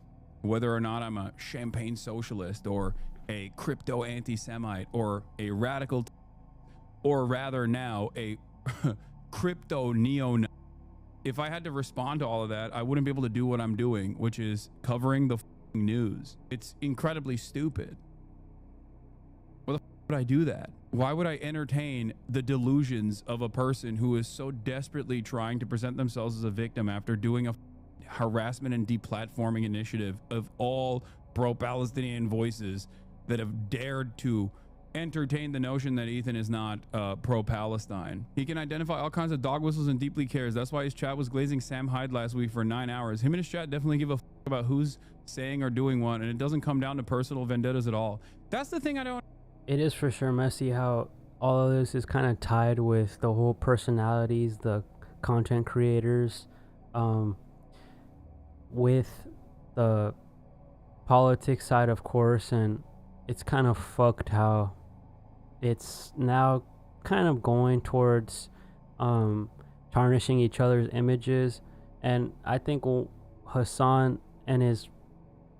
whether or not I'm a champagne socialist or a crypto anti-Semite or a radical, or rather now a crypto neo, if I had to respond to all of that, I wouldn't be able to do what I'm doing, which is covering the news. It's incredibly stupid. Why the would I do that? Why would I entertain the delusions of a person who is so desperately trying to present themselves as a victim after doing a harassment and deplatforming initiative of all pro-Palestinian voices that have dared to entertain the notion that Ethan is not pro-Palestine? He can identify all kinds of dog whistles and deeply cares. That's why his chat was glazing Sam Hyde last week for 9 hours. Him and his chat definitely give a f about who's saying or doing what, and it doesn't come down to personal vendettas at all. That's the thing I don't. It is for sure messy how all of this is kind of tied with the whole personalities, the content creators, with the politics side, of course, and it's kind of fucked how it's now kind of going towards tarnishing each other's images. And I think Hassan and his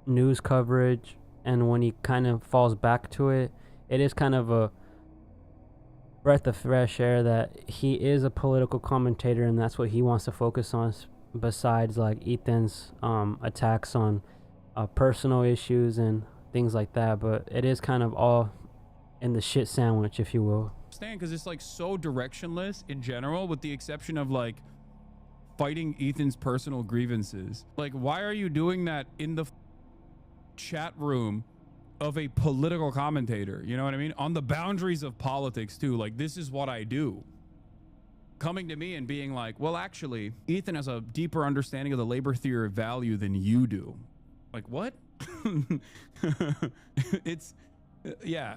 news coverage, and when he kind of falls back to it, it is kind of a breath of fresh air that he is a political commentator and that's what he wants to focus on, besides like Ethan's attacks on personal issues and things like that. But it is kind of all in the shit sandwich, if you will. Because it's like so directionless in general, with the exception of like fighting Ethan's personal grievances. Like, why are you doing that in the chat room of a political commentator? You know what I mean? On the boundaries of politics too. Like, this is what I do. Coming to me and being like, well, actually, Ethan has a deeper understanding of the labor theory of value than you do. Like, what? It's, yeah.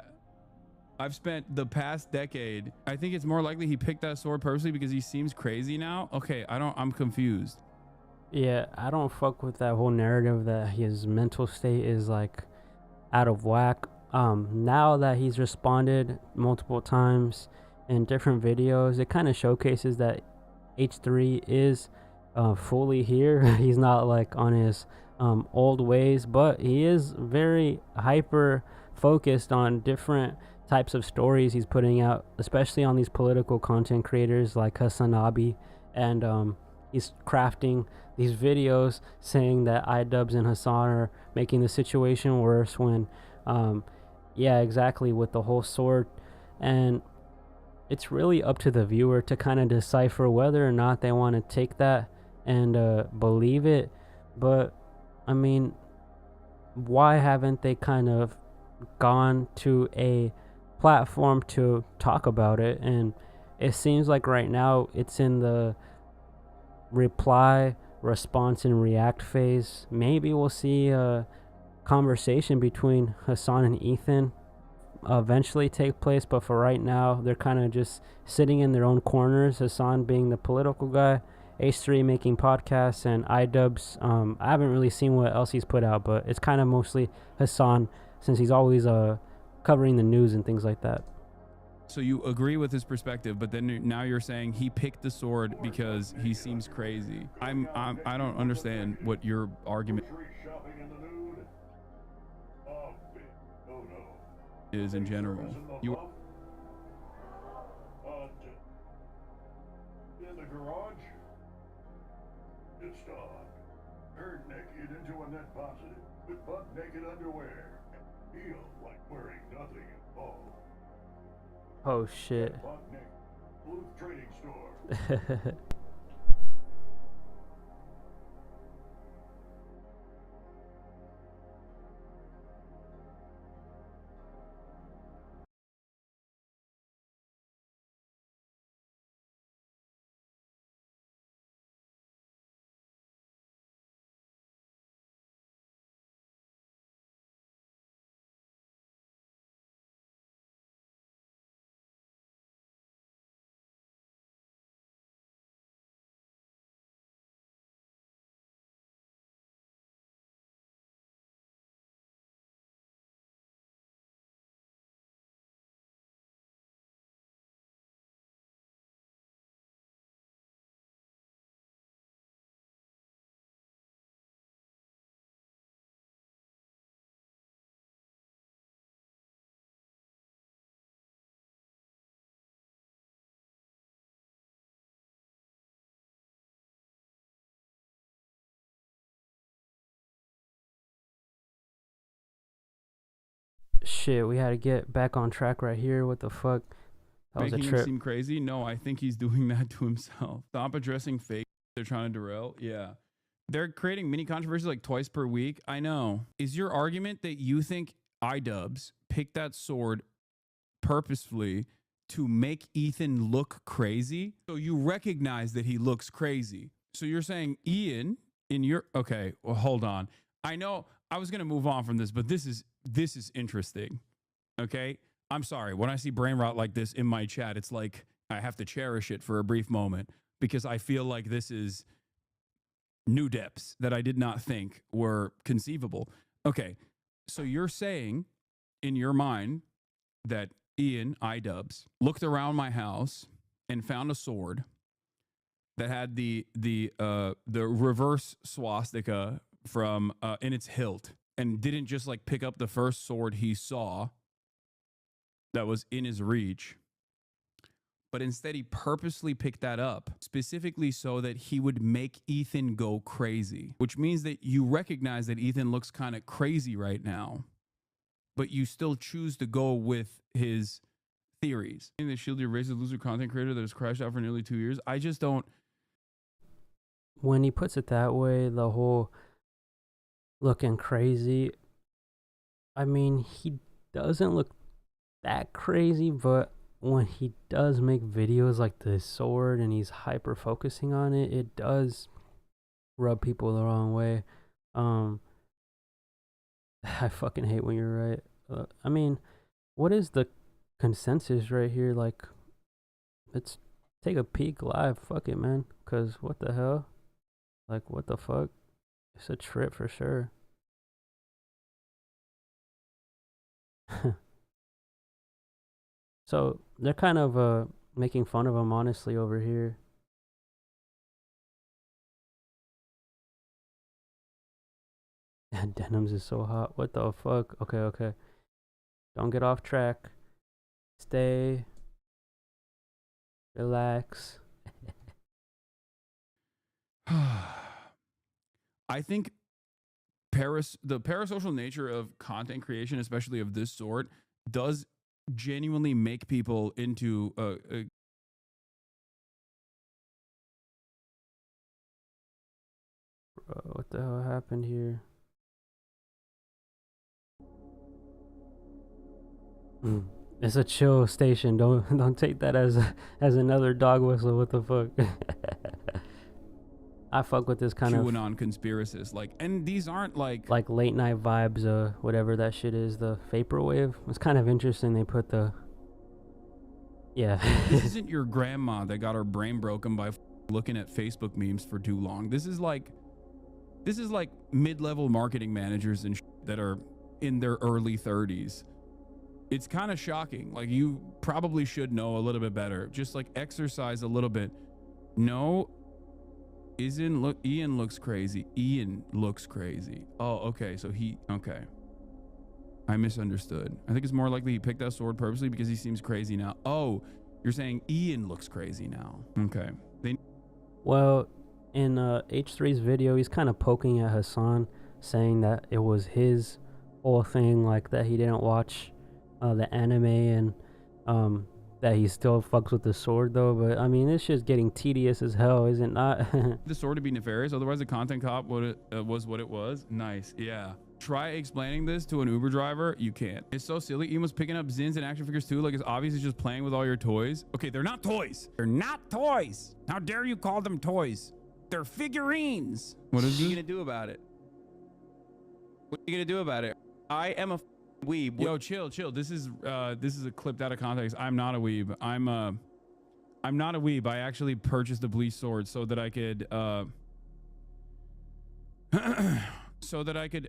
I've spent the past decade, I think it's more likely he picked that sword purposely because he seems crazy now. Okay, I'm confused. Yeah, I don't fuck with that whole narrative that his mental state is like out of whack. Now that he's responded multiple times in different videos, it kind of showcases that H3 is fully here. He's not like on his old ways, but he is very hyper focused on different types of stories he's putting out, especially on these political content creators like Hasanabi, and he's crafting these videos saying that iDubbbz and Hassan are making the situation worse when yeah, exactly, with the whole sword. And it's really up to the viewer to kind of decipher whether or not they want to take that and believe it. But I mean, why haven't they kind of gone to a platform to talk about it, and it seems like right now it's in the reply, response, and react phase. Maybe we'll see a conversation between Hassan and Ethan eventually take place, but for right now they're kind of just sitting in their own corners. Hassan being the political guy, H3 making podcasts, and iDubbbz. I haven't really seen what else he's put out, but it's kind of mostly Hassan since he's always covering the news and things like that. So you agree with his perspective, but then now you're saying he picked the sword because he seems crazy. I don't understand what your argument is in general. You in the garage, it's Don. Turned naked into a net positive with butt naked underwear. Feel like wearing nothing at all. Oh shit. Blue trading store. Shit, we had to get back on track right here. What the fuck? That was a making him trip. seem crazy? No, I think he's doing that to himself. Stop addressing fake. They're trying to derail. Yeah. They're creating mini controversies like twice per week. I know. Is your argument that you think iDubbbz picked that sword purposefully to make Ethan look crazy? So you recognize that he looks crazy. So you're saying Ian in your... Okay, well, hold on. I know I was going to move on from this, but this is interesting. Okay? I'm sorry. When I see brain rot like this in my chat, it's like I have to cherish it for a brief moment because I feel like this is new depths that I did not think were conceivable. Okay, so you're saying in your mind that Ian, iDubbbz, looked around my house and found a sword that had the reverse swastika from in its hilt, and didn't just like pick up the first sword he saw that was in his reach, but instead he purposely picked that up specifically so that he would make Ethan go crazy, which means that you recognize that Ethan looks kind of crazy right now, but you still choose to go with his theories. In the shield, you raise a loser content creator that has crashed out for nearly 2 years. I just don't. When he puts it that way, the whole looking crazy, I mean, he doesn't look that crazy, but when he does make videos like the sword and he's hyper focusing on it, it does rub people the wrong way. I fucking hate when you're right. I mean, what is the consensus right here? Like, let's take a peek live. Fuck it, man. Cause what the hell? Like, what the fuck? It's a trip for sure. So they're kind of making fun of him, honestly, over here. And Denims is so hot. What the fuck? Okay, okay. Don't get off track. Stay. Relax. I think the parasocial nature of content creation, especially of this sort, does genuinely make people into Bro, what the hell happened here? It's a chill station. Don't take that as another dog whistle. What the fuck? I fuck with this kind chewing of on conspiracists. Like, and these aren't like late night vibes. Whatever that shit is, the vaporwave. It's kind of interesting. They put the this isn't your grandma that got her brain broken by looking at Facebook memes for too long. This is like mid-level marketing managers and that are in their early 30s. It's kind of shocking. Like, you probably should know a little bit better. Just like exercise a little bit. No, Ian looks crazy. Ian looks crazy. Oh, okay. So okay. I misunderstood. I think it's more likely he picked that sword purposely because he seems crazy now. Oh, you're saying Ian looks crazy now. Okay. Well, in H3's video, he's kind of poking at Hassan, saying that it was his whole thing, like that he didn't watch the anime and that he still fucks with the sword though. But I mean, this shit's getting tedious as hell, is it not? The sword to be nefarious, otherwise the content cop was what it was. Nice. Yeah. Try explaining this to an Uber driver. You can't. It's so silly. Ian was picking up Zins and action figures too. Like, it's obvious he's just playing with all your toys. Okay, they're not toys. They're not toys. How dare you call them toys? They're figurines. What is he gonna do about it? What are you gonna do about it? I am a weeb. Yo, chill. This is a clipped out of context. I'm not a weeb. I'm not a weeb. I actually purchased a bleach sword so that I could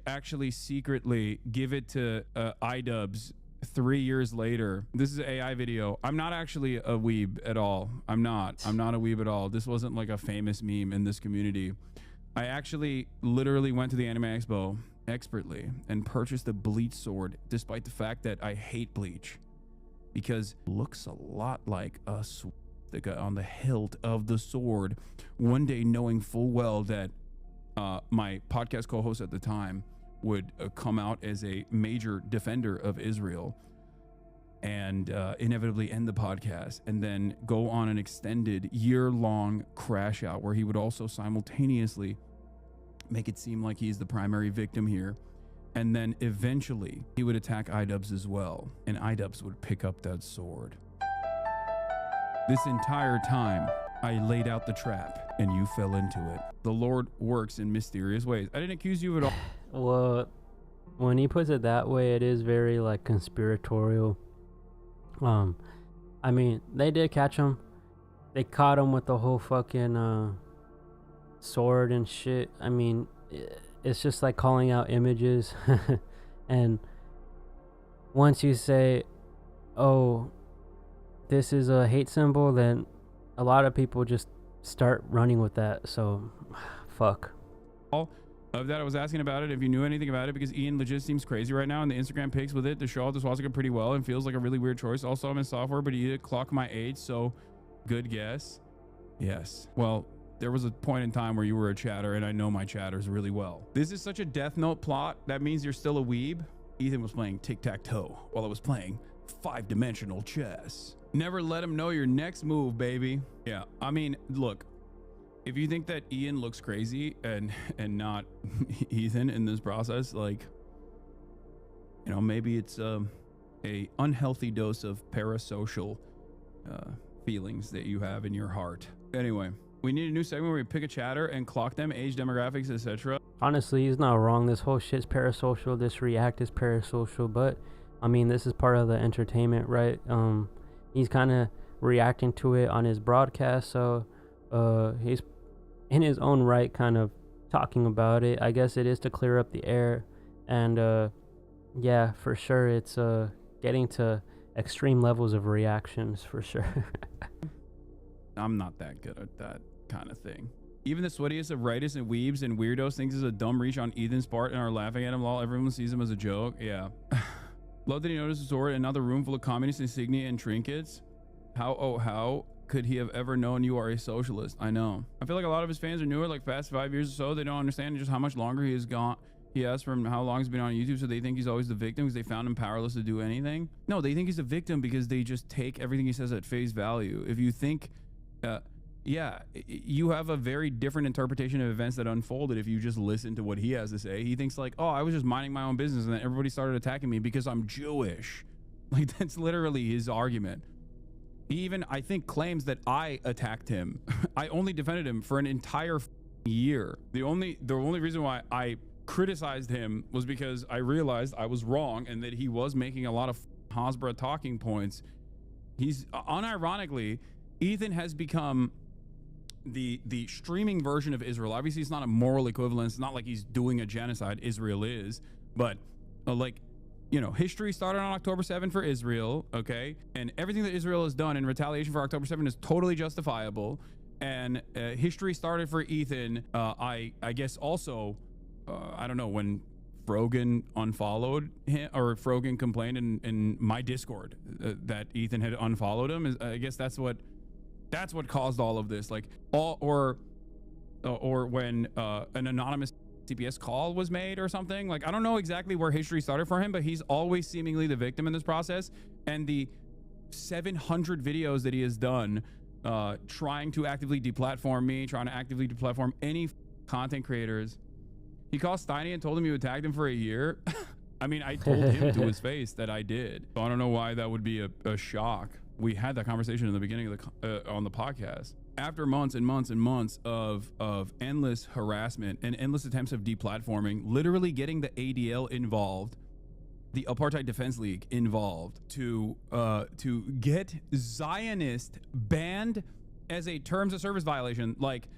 actually secretly give it to iDubbbz 3 years later. This is an AI video. I'm not actually a weeb at all. I'm not a weeb at all. This wasn't like a famous meme in this community. I actually literally went to the Anime Expo expertly and purchased a bleach sword, despite the fact that I hate bleach, because it looks a lot like a swastika on the hilt of the sword. One day, knowing full well that my podcast co-host at the time would come out as a major defender of Israel and inevitably end the podcast, and then go on an extended year-long crash out where he would also simultaneously make it seem like he's the primary victim here, and then eventually he would attack iDubbbz as well, and iDubbbz would pick up that sword. This entire time I laid out the trap and you fell into it. The Lord works in mysterious ways. I didn't accuse you of it all. Well, when he puts it that way, it is very like conspiratorial. I mean, they did catch him. They caught him with the whole fucking sword and shit. I mean, it's just like calling out images. And once you say, oh, this is a hate symbol, then a lot of people just start running with that. So fuck. All of that, I was asking about it, if you knew anything about it, because Ian legit seems crazy right now, and the Instagram pics with it to show off the swastika pretty well, and feels like a really weird choice. Also, I'm in software, but he did clock my age, so good guess. Yes. Well, there was a point in time where you were a chatter, and I know my chatters really well. This is such a Death Note plot. That means you're still a weeb. Ethan was playing tic-tac-toe while I was playing 5-dimensional chess. Never let him know your next move, baby. Yeah, I mean, look, if you think that Ian looks crazy and not Ethan in this process, like, you know, maybe it's a unhealthy dose of parasocial feelings that you have in your heart. Anyway, we need a new segment where we pick a chatter and clock them, age, demographics, etc. Honestly, he's not wrong. This whole shit's parasocial. This react is parasocial, but I mean, this is part of the entertainment, right? He's kind of reacting to it on his broadcast, so he's in his own right kind of talking about it. I guess it is to clear up the air, and yeah, for sure, it's getting to extreme levels of reactions, for sure. I'm not that good at that kind of thing. Even the sweatiest of rightists and weebs and weirdos thinks it's a dumb reach on Ethan's part and are laughing at him while everyone sees him as a joke. Yeah. Love that he noticed the sword in another room full of communist insignia and trinkets. How could he have ever known you are a socialist? I know. I feel like a lot of his fans are newer, like past 5 years or so. They don't understand just how much longer he has gone. He has from how long he's been on YouTube, so they think he's always the victim because they found him powerless to do anything. No, they think he's a victim because they just take everything he says at face value. If you think, yeah, you have a very different interpretation of events that unfolded if you just listen to what he has to say. He thinks like, oh, I was just minding my own business and then everybody started attacking me because I'm Jewish. Like, that's literally his argument. He even, I think, claims that I attacked him. I only defended him for an entire year. The only reason why I criticized him was because I realized I was wrong and that he was making a lot of Hasbro talking points. He's unironically, Ethan has become the streaming version of Israel. Obviously, it's not a moral equivalence. It's not like he's doing a genocide. Israel is, but like, you know, history started on October 7 for Israel, okay? And everything that Israel has done in retaliation for October 7 is totally justifiable. And history started for Ethan, I guess also, I don't know, when Frogan unfollowed him, or Frogan complained in my Discord that Ethan had unfollowed him. I guess that's what caused all of this. Like, or when an anonymous CPS call was made or something. Like, I don't know exactly where history started for him, but he's always seemingly the victim in this process. And the 700 videos that he has done trying to actively deplatform me, trying to actively deplatform any content creators. He called Steiny and told him you attacked him for a year. I mean, I told him to his face that I did. So I don't know why that would be a shock. We had that conversation in the beginning of the on the podcast. After months and months and months of endless harassment and endless attempts of deplatforming, literally getting the ADL involved, the Apartheid Defense League involved, to get Zionist banned as a terms of service violation. Like,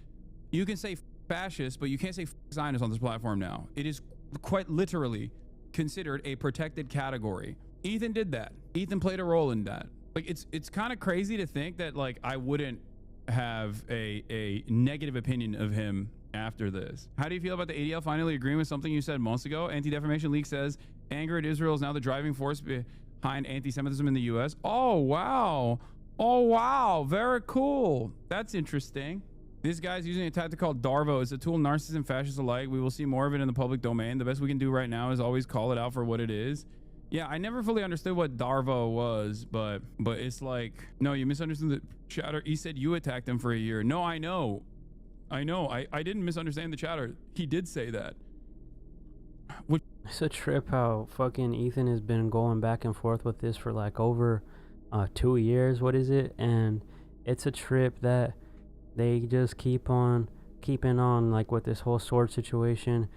you can say fascist, but you can't say Zionist on this platform now. It is quite literally considered a protected category. Ethan did that. Ethan played a role in that. Like, it's kind of crazy to think that, like, I wouldn't have a negative opinion of him after this. How do you feel about the ADL finally agreeing with something you said months ago? Anti-Defamation League says anger at Israel is now the driving force behind anti-Semitism in the US. Oh, wow. Oh, wow. Very cool. That's interesting. This guy's using a tactic called Darvo. It's a tool narcissists and fascists alike. We will see more of it in the public domain. The best we can do right now is always call it out for what it is. Yeah, I never fully understood what Darvo was, but it's like, no, you misunderstood the chatter. He said you attacked him for a year. No, I know. I didn't misunderstand the chatter. He did say that. It's a trip how fucking Ethan has been going back and forth with this for like over 2 years. What is it? And it's a trip that they just keeping on, like, with this whole sword situation,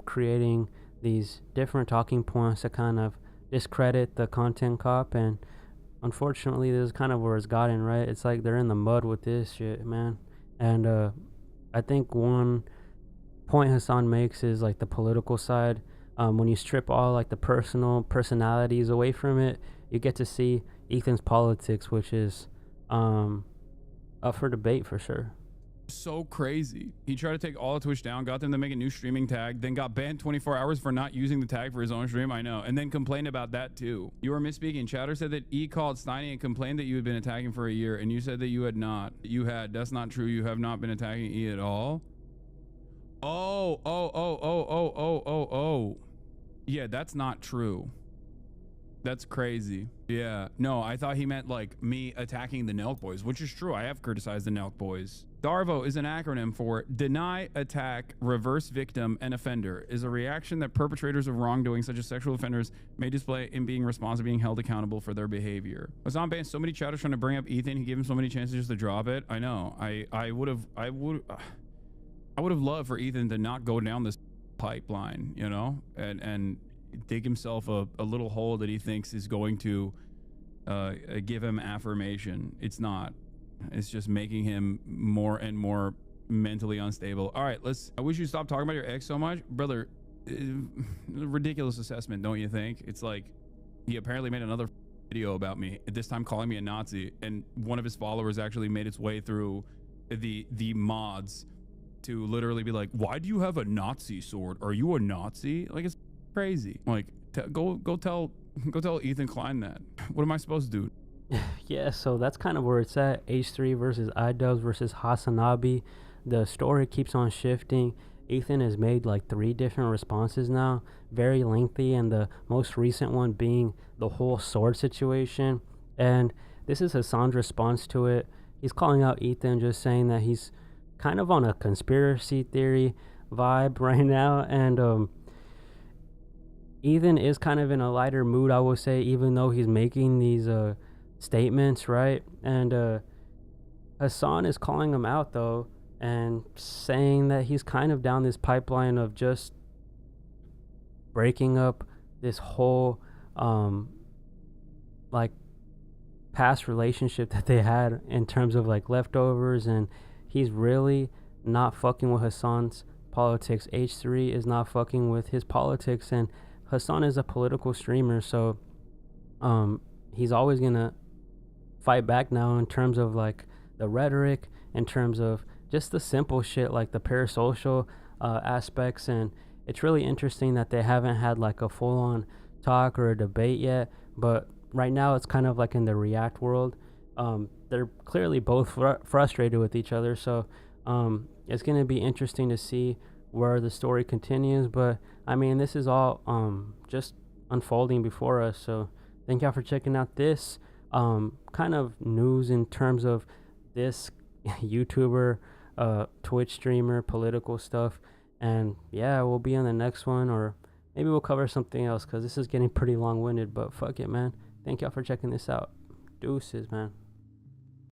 creating these different talking points to kind of discredit the content cop. And unfortunately, this is kind of where it's gotten, right? It's like they're in the mud with this shit, man. And I think one point Hassan makes is like the political side. When you strip all like the personalities away from it, you get to see Ethan's politics, which is up for debate for sure. So crazy. He tried to take all of Twitch down, got them to make a new streaming tag, then got banned 24 hours for not using the tag for his own stream. I know. And then complained about that too. You were misspeaking. Chatter said that E called Steiny and complained that you had been attacking for a year, and you said that you had not. You had. That's not true. You have not been attacking E at all. Oh. Yeah, that's not true. That's crazy. Yeah. No, I thought he meant like me attacking the Nelk Boys, which is true. I have criticized the Nelk Boys. DARVO is an acronym for Deny, Attack, Reverse Victim, and Offender. Is a reaction that perpetrators of wrongdoing, such as sexual offenders, may display in being responsible, being held accountable for their behavior. Hassan banned so many chatters trying to bring up Ethan. He gave him so many chances just to drop it. I know. I would have loved for Ethan to not go down this pipeline, you know, and dig himself a little hole that he thinks is going to give him affirmation. It's not. It's just making him more and more mentally unstable. All right, I wish you'd stop talking about your ex so much. Brother, ridiculous assessment, don't you think? It's like he apparently made another video about me, this time calling me a Nazi, and one of his followers actually made its way through the mods to literally be like, why do you have a Nazi sword? Are you a Nazi? Like, it's crazy. Like, go tell Ethan Klein that. What am I supposed to do? Yeah, so that's kind of where it's at. H3 versus iDubbbz versus Hasanabi. The story keeps on shifting. Ethan has made like 3 different responses now, very lengthy, and the most recent one being the whole sword situation. And this is Hassan's response to it. He's calling out Ethan, just saying that he's kind of on a conspiracy theory vibe right now. And Ethan is kind of in a lighter mood, I will say, even though he's making these statements, right? And Hassan is calling him out though, and saying that he's kind of down this pipeline of just breaking up this whole like past relationship that they had in terms of like leftovers, and he's really not fucking with Hassan's politics. H3 is not fucking with his politics, and Hassan is a political streamer, so he's always gonna fight back now in terms of like the rhetoric, in terms of just the simple shit like the parasocial aspects. And it's really interesting that they haven't had like a full-on talk or a debate yet, but right now it's kind of like in the React world. They're clearly both frustrated with each other, so it's going to be interesting to see where the story continues. But I mean, this is all just unfolding before us, so thank y'all for checking out this kind of news in terms of this YouTuber, Twitch streamer, political stuff. And yeah, we'll be on the next one, or maybe we'll cover something else because this is getting pretty long-winded. But fuck it, man. Thank y'all for checking this out. Deuces, man.